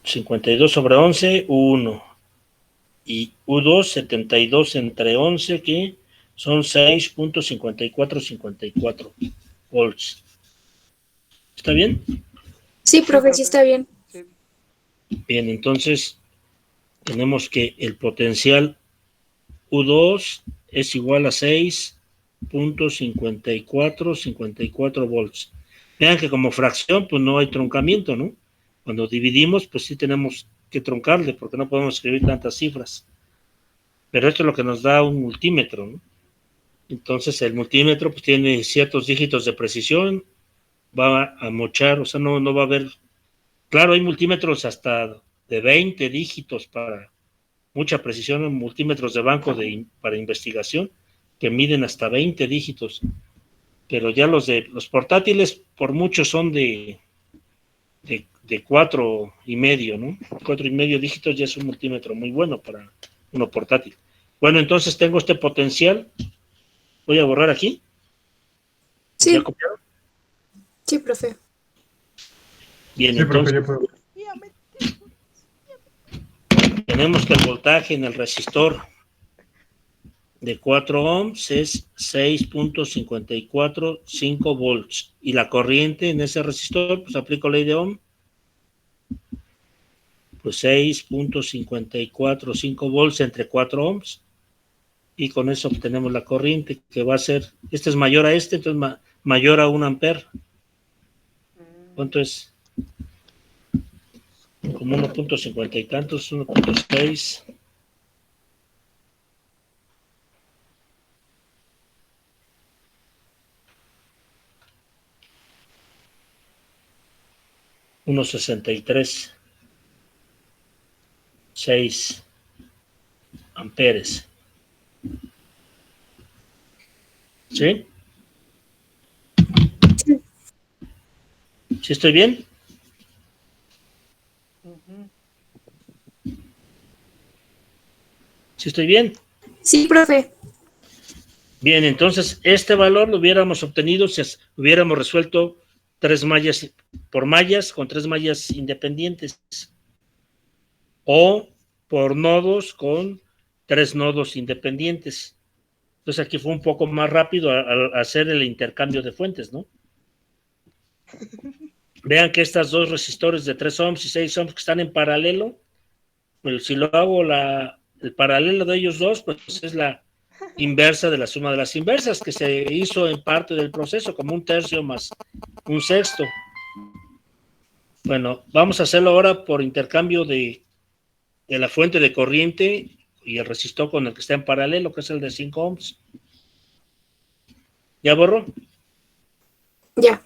Speaker 1: 52 sobre 11, U1. Y U2, 72 entre 11, que son 6.5454 volts. ¿Está bien?
Speaker 4: Sí, profe, sí está bien.
Speaker 2: Sí.
Speaker 1: Bien, entonces tenemos que el potencial U2 es igual a 6.5454 volts. Vean que como fracción, pues no hay truncamiento, ¿no? Cuando dividimos, pues sí tenemos que truncarle, porque no podemos escribir tantas cifras. Pero esto es lo que nos da un multímetro, ¿no? Entonces el multímetro pues tiene ciertos dígitos de precisión, va a mochar, o sea, no va a haber... Claro, hay multímetros hasta de 20 dígitos para mucha precisión, multímetros de banco para investigación que miden hasta 20 dígitos, pero ya los portátiles por mucho son de 4,5, ¿no? 4,5 dígitos ya es un multímetro muy bueno para uno portátil. Bueno, entonces tengo este potencial, voy a borrar aquí.
Speaker 4: Sí,
Speaker 1: ¿Ya copiaron?
Speaker 4: sí, profe.
Speaker 1: Bien,
Speaker 6: Sí, profe,
Speaker 1: entonces
Speaker 6: yo puedo.
Speaker 1: tenemos que el voltaje en el resistor de 4 ohms es 6.545 volts. Y la corriente en ese resistor, pues aplico ley de Ohm, pues 6.545 volts entre 4 ohms. Y con eso obtenemos la corriente, que va a ser, este es mayor a este, entonces mayor a 1 amper. ¿Cuánto es? Como 1.50 y tantos, 1.6. Unos 63, 6 amperes. ¿Sí? ¿Sí estoy bien? ¿Sí estoy bien?
Speaker 4: Sí, profe.
Speaker 1: Bien, entonces este valor lo hubiéramos obtenido si hubiéramos resuelto 3 mallas por mallas con 3 mallas independientes o por nodos con 3 nodos independientes. Entonces aquí fue un poco más rápido al hacer el intercambio de fuentes, ¿no? Vean que estas dos resistores de 3 ohms y 6 ohms que están en paralelo, pues si lo hago el paralelo de ellos dos, pues es la inversa de la suma de las inversas, que se hizo en parte del proceso, como 1/3 más 1/6. Bueno, vamos a hacerlo ahora por intercambio de la fuente de corriente y el resistor con el que está en paralelo, que es el de 5 ohms. ¿Ya borro?
Speaker 4: Ya.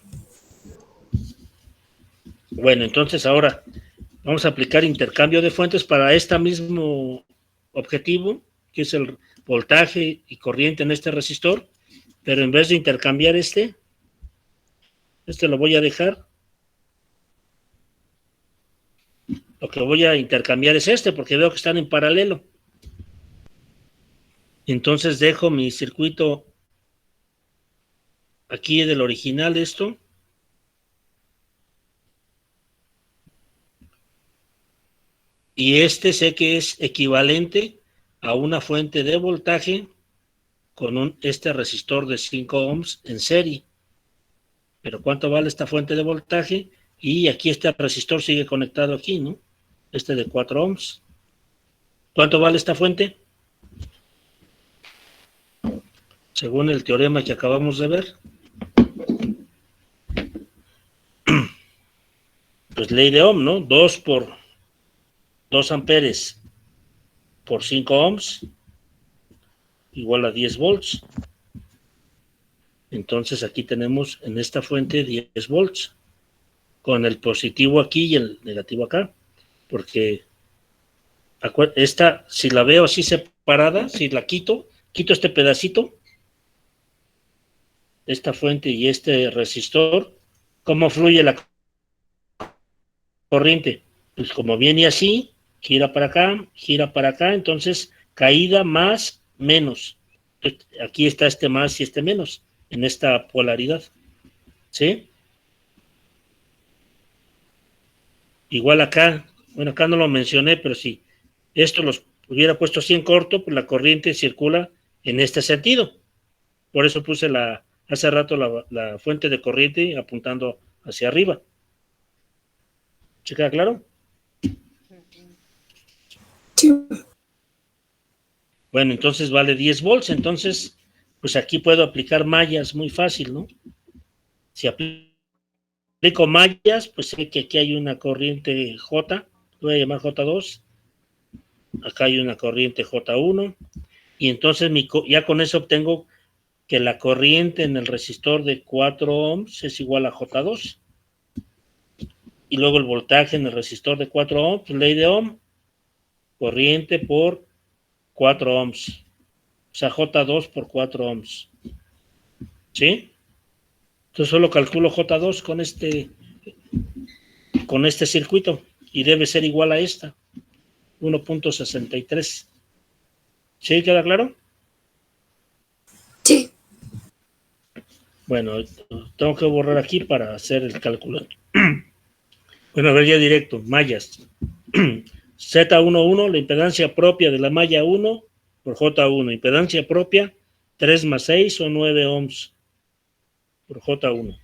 Speaker 1: Bueno, entonces ahora vamos a aplicar intercambio de fuentes para este mismo objetivo, que es el voltaje y corriente en este resistor, pero en vez de intercambiar este lo voy a dejar. Lo que voy a intercambiar es porque veo que están en paralelo. Entonces dejo mi circuito aquí del original, esto. Y sé que es equivalente a una fuente de voltaje con este resistor de 5 ohms en serie. Pero ¿cuánto vale esta fuente de voltaje? Y aquí este resistor sigue conectado aquí, ¿no? De 4 ohms. ¿Cuánto vale esta fuente? Según el teorema que acabamos de ver. Pues ley de Ohm, ¿no? 2 amperes por 5 ohms igual a 10 volts. Entonces aquí tenemos en esta fuente 10 volts con el positivo aquí y el negativo acá, porque esta, si la veo así separada, si la quito este pedacito, esta fuente y este resistor, ¿cómo fluye la corriente? Pues como viene así, gira para acá, entonces caída más, menos. Aquí está este más y este menos, en esta polaridad. ¿Sí? Igual acá, bueno, acá no lo mencioné, pero si esto los hubiera puesto así en corto, pues la corriente circula en este sentido. Por eso puse hace rato la fuente de corriente apuntando hacia arriba. ¿Se queda claro?
Speaker 4: Sí.
Speaker 1: Bueno, entonces vale 10 volts, entonces, pues aquí puedo aplicar mallas muy fácil, ¿no? Si aplico mallas, pues sé que aquí hay una corriente J, voy a llamar J2, acá hay una corriente J1, y entonces ya con eso obtengo que la corriente en el resistor de 4 ohms es igual a J2, y luego el voltaje en el resistor de 4 ohms, pues ley de Ohm, corriente por 4 ohms, o sea, J2 por 4 ohms, ¿sí? Entonces solo calculo J2 con este circuito, y debe ser igual a esta, 1.63. ¿Sí? ¿Queda claro?
Speaker 4: Sí.
Speaker 1: Bueno, tengo que borrar aquí para hacer el cálculo. Bueno, a ver ya directo, mallas. Z11, la impedancia propia de la malla 1 por J1. Impedancia propia, 3 más 6 o 9 ohms por J1.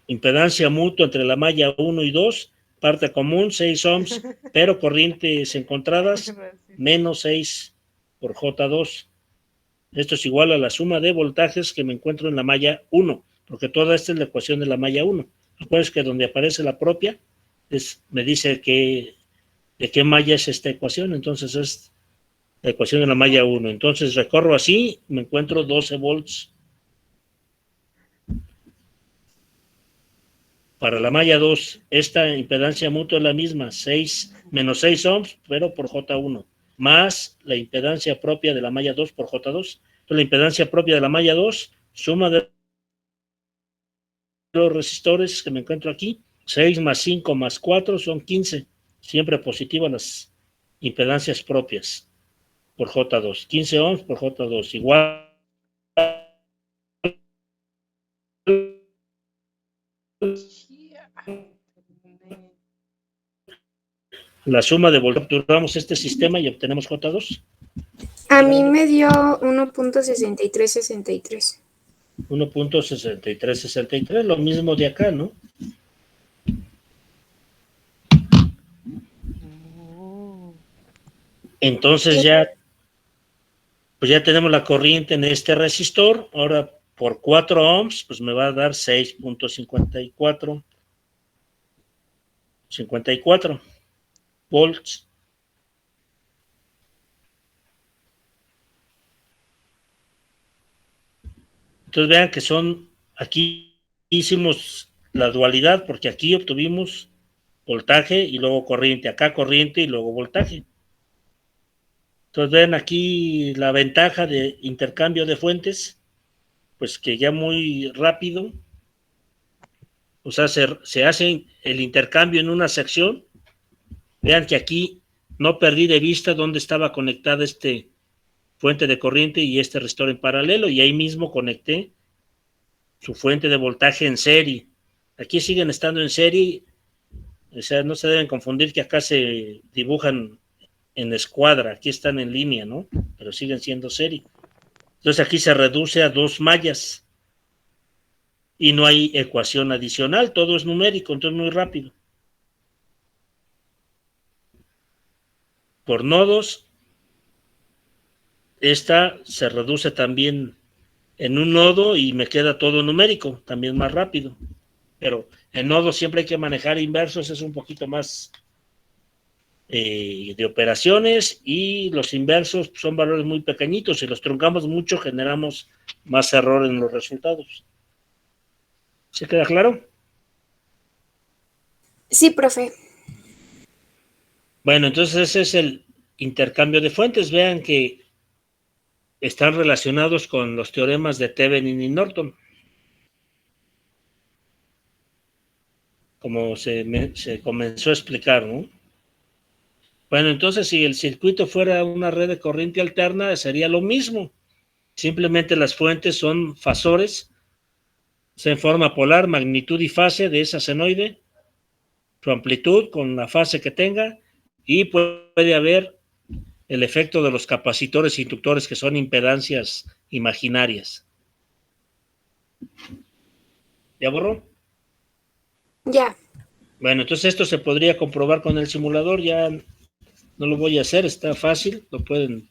Speaker 1: Impedancia mutua entre la malla 1 y 2, parte común, 6 ohms, pero corrientes encontradas, menos 6 por J2. Esto es igual a la suma de voltajes que me encuentro en la malla 1, porque toda esta es la ecuación de la malla 1. Acuérdense que donde aparece la propia, me dice de qué malla es esta ecuación, entonces es la ecuación de la malla 1. Entonces recorro así, me encuentro 12 volts. Para la malla 2, esta impedancia mutua es la misma, menos 6 ohms, pero por J1, más la impedancia propia de la malla 2 por J2. Entonces la impedancia propia de la malla 2, suma de los resistores que me encuentro aquí, 6 más 5 más 4 son 15, siempre positivas las impedancias propias por J2, 15 ohms por J2, igual la suma de voltaje, capturamos este sistema y obtenemos J2.
Speaker 4: A mí me dio 1.6363.
Speaker 1: 1.6363, lo mismo de acá, ¿no? Entonces pues ya tenemos la corriente en este resistor. Ahora por 4 ohms, pues me va a dar 6.54 volts. Entonces vean que aquí hicimos la dualidad, porque aquí obtuvimos voltaje y luego corriente, acá corriente y luego voltaje. Entonces ven aquí la ventaja de intercambio de fuentes, pues que ya muy rápido, o sea, se hace el intercambio en una sección. Vean que aquí no perdí de vista dónde estaba conectada este fuente de corriente y este resistor en paralelo, y ahí mismo conecté su fuente de voltaje en serie. Aquí siguen estando en serie, o sea, no se deben confundir que acá se dibujan en escuadra, aquí están en línea, ¿no? Pero siguen siendo serie. Entonces aquí se reduce a 2 mallas y no hay ecuación adicional, todo es numérico, entonces muy rápido. Por nodos, esta se reduce también en un nodo y me queda todo numérico, también más rápido. Pero en nodos siempre hay que manejar inversos, es un poquito más de operaciones, y los inversos son valores muy pequeñitos. Si los truncamos mucho, generamos más error en los resultados. ¿Se queda claro?
Speaker 4: Sí, profe.
Speaker 1: Bueno, entonces ese es el intercambio de fuentes. Vean que están relacionados con los teoremas de Thevenin y Norton, como se comenzó a explicar, ¿no? Bueno, entonces si el circuito fuera una red de corriente alterna, sería lo mismo. Simplemente las fuentes son fasores, en forma polar, magnitud y fase de esa senoide, su amplitud con la fase que tenga, y puede haber el efecto de los capacitores e inductores, que son impedancias imaginarias. ¿Ya borró?
Speaker 4: Ya.
Speaker 1: Bueno, entonces esto se podría comprobar con el simulador. Ya no lo voy a hacer, está fácil, lo pueden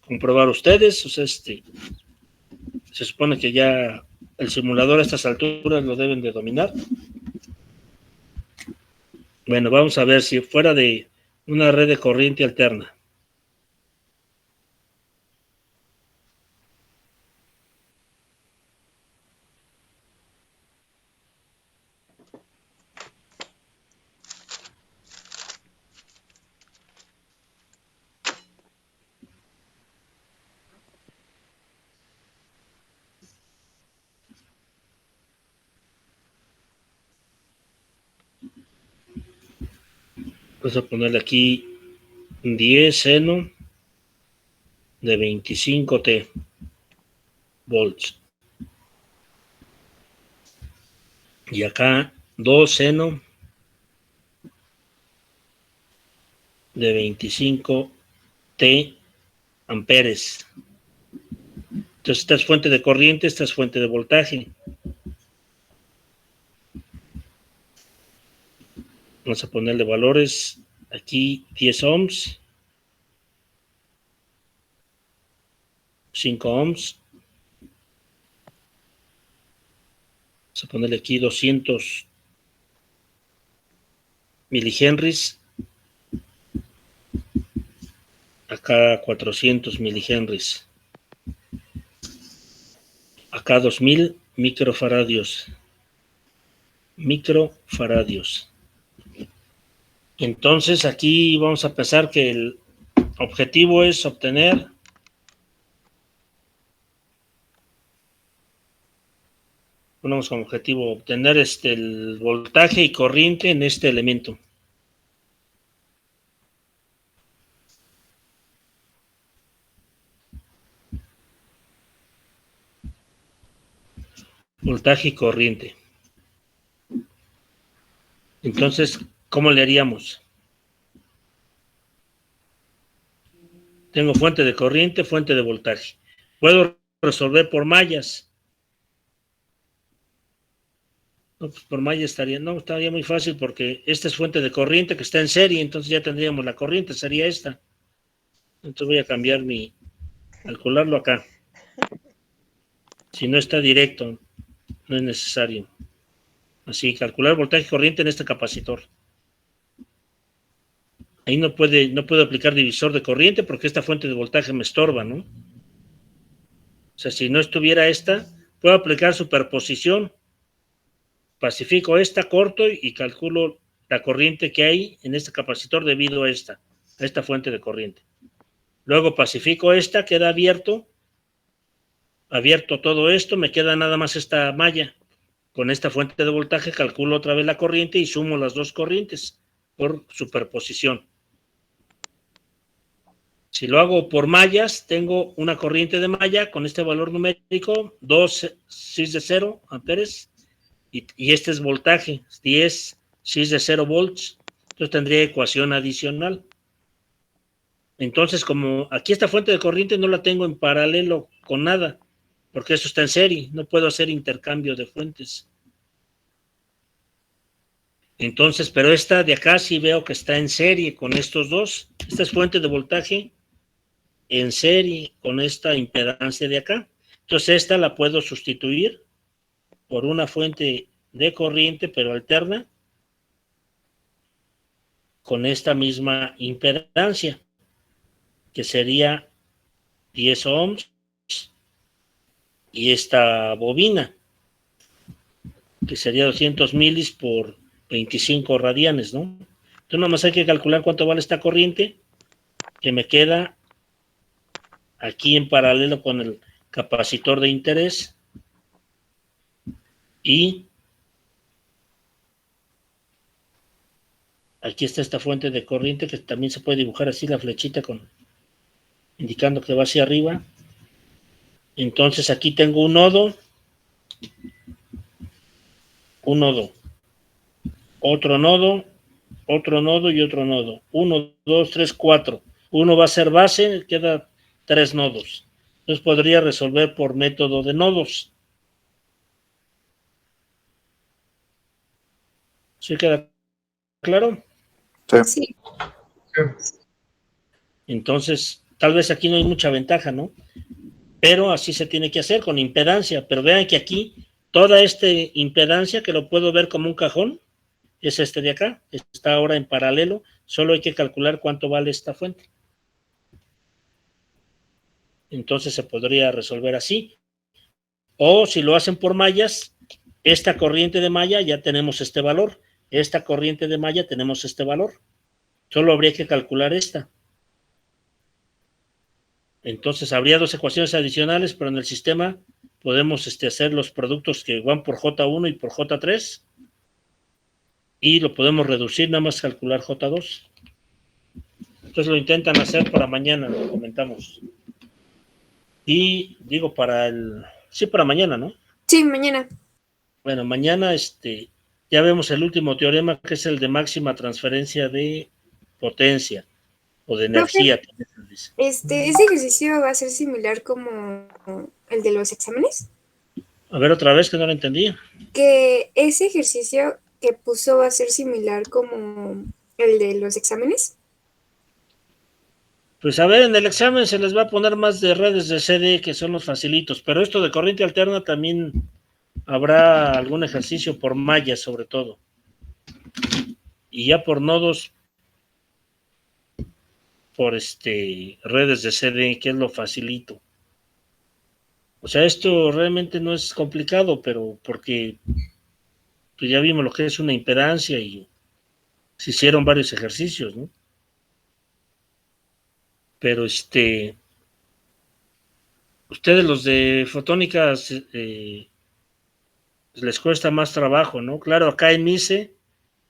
Speaker 1: comprobar ustedes. O sea, se supone que ya el simulador a estas alturas lo deben de dominar. Bueno, vamos a ver si fuera de una red de corriente alterna. Vamos a ponerle aquí 10 seno de 25T volts. Y acá 2 seno de 25T amperes. Entonces esta es fuente de corriente, esta es fuente de voltaje. Vamos a ponerle valores aquí: 10 ohms, 5 ohms. Vamos a ponerle aquí 200 milihenries. Acá 400 milihenries. Acá 2000 microfaradios. Entonces aquí vamos a pensar que el objetivo es obtener ponemos como objetivo obtener el voltaje y corriente en este elemento. Voltaje y corriente. Entonces, ¿cómo le haríamos? Tengo fuente de corriente, fuente de voltaje. Puedo resolver por mallas. No, pues por malla estaría muy fácil, porque esta es fuente de corriente que está en serie, entonces ya tendríamos la corriente, sería esta. Entonces voy a cambiar calcularlo acá. Si no está directo, no es necesario. Así, calcular voltaje y corriente en este capacitor. Ahí no puedo aplicar divisor de corriente porque esta fuente de voltaje me estorba, ¿no? O sea, si no estuviera esta, puedo aplicar superposición. Pacifico esta, corto y calculo la corriente que hay en este capacitor debido a esta fuente de corriente. Luego pacifico esta, queda abierto todo esto, me queda nada más esta malla. Con esta fuente de voltaje calculo otra vez la corriente y sumo las dos corrientes por superposición. Si lo hago por mallas, tengo una corriente de malla con este valor numérico, 2 6 de 0 amperes, y este es voltaje, 10 6 de 0 volts. Entonces tendría ecuación adicional. Entonces, como aquí esta fuente de corriente no la tengo en paralelo con nada, porque esto está en serie, no puedo hacer intercambio de fuentes. Entonces, pero esta de acá sí veo que está en serie con estos dos. Esta es fuente de voltaje en serie con esta impedancia de acá. Entonces, esta la puedo sustituir por una fuente de corriente, pero alterna, con esta misma impedancia, que sería 10 ohms, y esta bobina, que sería 200 milis por 25 radianes, ¿no? Entonces, nada más hay que calcular cuánto vale esta corriente, que me queda aquí en paralelo con el capacitor de interés, y aquí está esta fuente de corriente, que también se puede dibujar así la flechita indicando que va hacia arriba. Entonces aquí tengo un nodo, otro nodo y otro nodo. 1, 2, 3, 4. Uno va a ser base, queda 3 nodos. Entonces podría resolver por método de nodos. ¿Sí queda claro?
Speaker 4: Sí.
Speaker 1: Entonces, tal vez aquí no hay mucha ventaja, ¿no? Pero así se tiene que hacer con impedancia. Pero vean que aquí toda esta impedancia, que lo puedo ver como un cajón, es este de acá, está ahora en paralelo, solo hay que calcular cuánto vale esta fuente. Entonces se podría resolver así. O si lo hacen por mallas, esta corriente de malla ya tenemos este valor, esta corriente de malla tenemos este valor. Solo habría que calcular esta. Entonces habría dos ecuaciones adicionales, pero en el sistema podemos hacer los productos que van por J1 y por J3, y lo podemos reducir, nada más calcular J2. Entonces lo intentan hacer para mañana, lo comentamos. Y digo sí, para mañana, ¿no?
Speaker 4: Sí, mañana.
Speaker 1: Bueno, mañana ya vemos el último teorema, que es el de máxima transferencia de potencia o de energía.
Speaker 4: ¿Ese ejercicio va a ser similar como el de los exámenes?
Speaker 1: A ver, otra vez, que no lo entendí.
Speaker 4: Que ese ejercicio que puso va a ser similar como el de los exámenes.
Speaker 1: Pues a ver, en el examen se les va a poner más de redes de CD, que son los facilitos, pero esto de corriente alterna también habrá algún ejercicio por mallas, sobre todo. Y ya por nodos, por redes de CD, que es lo facilito. O sea, esto realmente no es complicado, pero porque pues ya vimos lo que es una impedancia y se hicieron varios ejercicios, ¿no? Pero ustedes los de fotónica les cuesta más trabajo, ¿no? Claro, acá en MICE,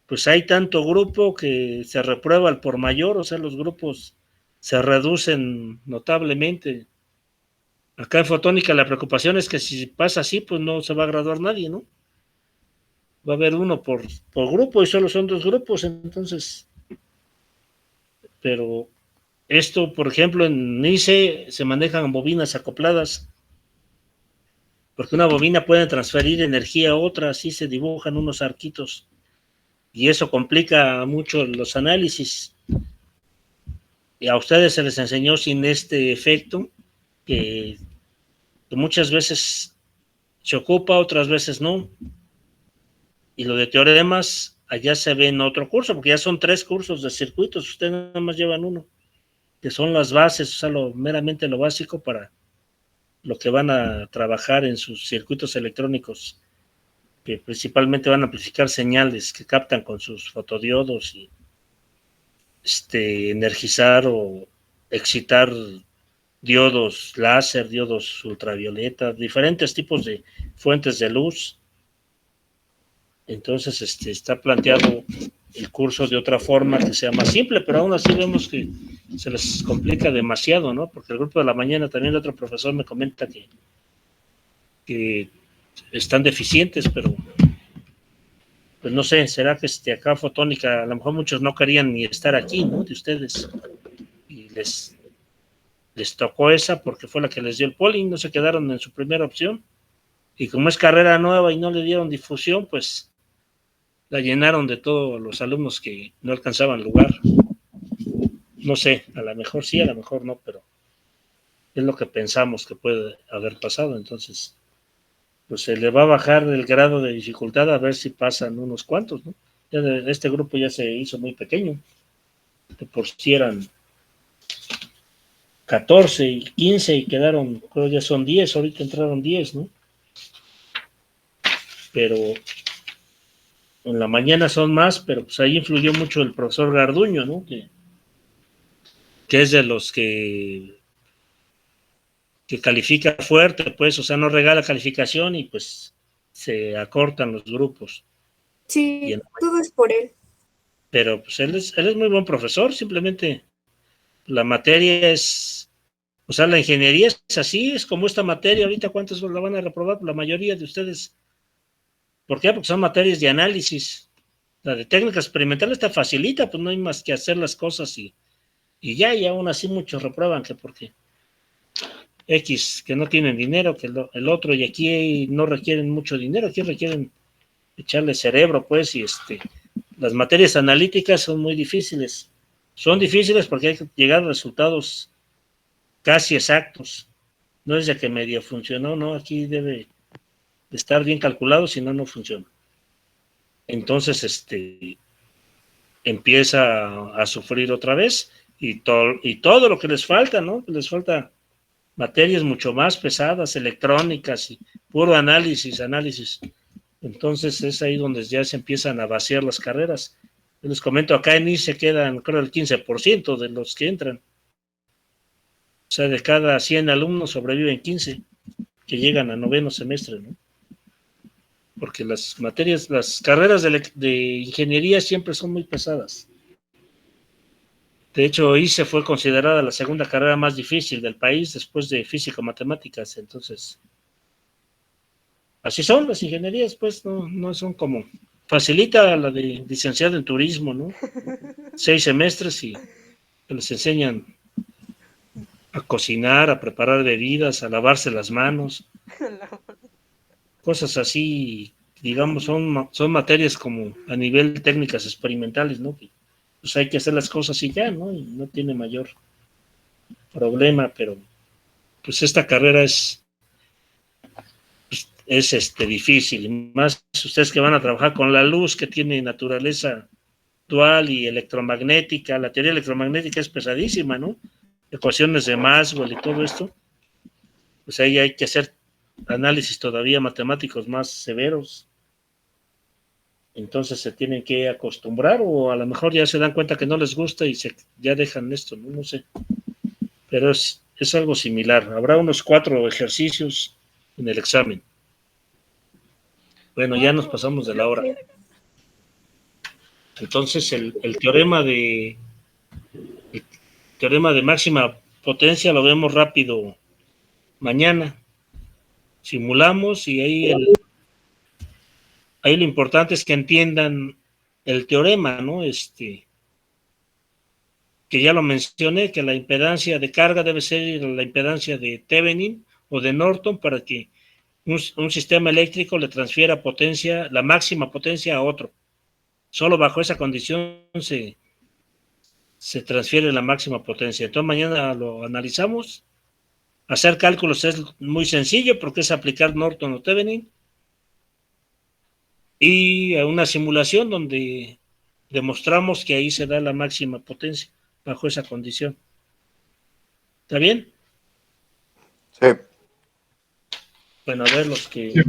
Speaker 1: pues hay tanto grupo que se reprueba al por mayor, o sea, los grupos se reducen notablemente. Acá en fotónica la preocupación es que si pasa así, pues no se va a graduar nadie, ¿no? Va a haber uno por grupo y solo son 2 grupos, entonces. Pero esto, por ejemplo, en NICE se manejan bobinas acopladas, porque una bobina puede transferir energía a otra, así se dibujan unos arquitos, y eso complica mucho los análisis. Y a ustedes se les enseñó sin este efecto, que muchas veces se ocupa, otras veces no. Y lo de teoremas, allá se ve en otro curso, porque ya son 3 cursos de circuitos, ustedes nada más llevan uno, que son las bases, o sea, meramente lo básico para lo que van a trabajar en sus circuitos electrónicos, que principalmente van a amplificar señales que captan con sus fotodiodos y energizar o excitar diodos láser, diodos ultravioleta, diferentes tipos de fuentes de luz. Entonces está planteado el curso de otra forma que sea más simple, pero aún así vemos que se les complica demasiado, ¿no? Porque el grupo de la mañana también el otro profesor me comenta que están deficientes, pero pues no sé, será que acá Fotónica, a lo mejor muchos no querían ni estar aquí, ¿no? De ustedes, y les tocó esa porque fue la que les dio el polling, no se quedaron en su primera opción, y como es carrera nueva y no le dieron difusión, pues la llenaron de todos los alumnos que no alcanzaban lugar. No sé, a lo mejor sí, a lo mejor no, pero es lo que pensamos que puede haber pasado. Entonces, pues se le va a bajar el grado de dificultad a ver si pasan unos cuantos, ¿no? Ya este grupo ya se hizo muy pequeño, de por sí eran 14 y 15 y quedaron, creo ya son 10, ahorita entraron 10, ¿no? Pero en la mañana son más, pero pues ahí influyó mucho el profesor Garduño, ¿no? Que es de los que califica fuerte, pues, o sea, no regala calificación y pues se acortan los grupos.
Speaker 4: Sí, todo es por él.
Speaker 1: Pero pues él es muy buen profesor, simplemente la materia es, o sea, la ingeniería es así, es como esta materia, ahorita ¿cuántos la van a reprobar? La mayoría de ustedes. ¿Por qué? Porque son materias de análisis. La de técnica experimental está facilita, pues no hay más que hacer las cosas y y aún así muchos reprueban que porque X, que no tienen dinero, que el otro, y aquí no requieren mucho dinero, aquí requieren echarle cerebro, pues, y las materias analíticas son muy difíciles. Son difíciles porque hay que llegar a resultados casi exactos. No es de que medio funcionó, no, aquí debe de estar bien calculado, si no, no funciona. Entonces, empieza a sufrir otra vez y todo lo que les falta, ¿no? Les falta materias mucho más pesadas, electrónicas y puro análisis. Entonces es ahí donde ya se empiezan a vaciar las carreras. Yo les comento, acá en ICE quedan, creo, el 15% de los que entran. O sea, de cada 100 alumnos sobreviven 15 que llegan a noveno semestre, ¿no? Porque las carreras de ingeniería siempre son muy pesadas. De hecho, ICE fue considerada la segunda carrera más difícil del país después de físico-matemáticas. Entonces, así son las ingenierías, pues no son como... Facilita la de licenciado en turismo, ¿no? 6 semestres y les enseñan a cocinar, a preparar bebidas, a lavarse las manos. Cosas así, digamos, son materias como a nivel técnicas experimentales, ¿no? Pues hay que hacer las cosas y ya, ¿no? Y no tiene mayor problema, pero pues esta carrera es difícil, y más ustedes que van a trabajar con la luz, que tiene naturaleza dual y electromagnética. La teoría electromagnética es pesadísima, ¿no? Ecuaciones de Maxwell y todo esto, pues ahí hay que hacer análisis todavía matemáticos más severos. Entonces se tienen que acostumbrar, o a lo mejor ya se dan cuenta que no les gusta y ya dejan esto, no sé. Pero es algo similar. Habrá unos 4 ejercicios en el examen. Bueno, ya nos pasamos de la hora. Entonces el teorema de máxima potencia lo vemos rápido mañana. Simulamos y ahí lo importante es que entiendan el teorema, ¿no? Que ya lo mencioné, que la impedancia de carga debe ser la impedancia de Thevenin o de Norton para que un sistema eléctrico le transfiera potencia, la máxima potencia a otro. Solo bajo esa condición se transfiere la máxima potencia. Entonces mañana lo analizamos. Hacer cálculos es muy sencillo porque es aplicar Norton o Thevenin. Y a una simulación donde demostramos que ahí se da la máxima potencia bajo esa condición. ¿Está bien?
Speaker 3: Sí.
Speaker 1: Bueno, a ver los que...
Speaker 6: Sí,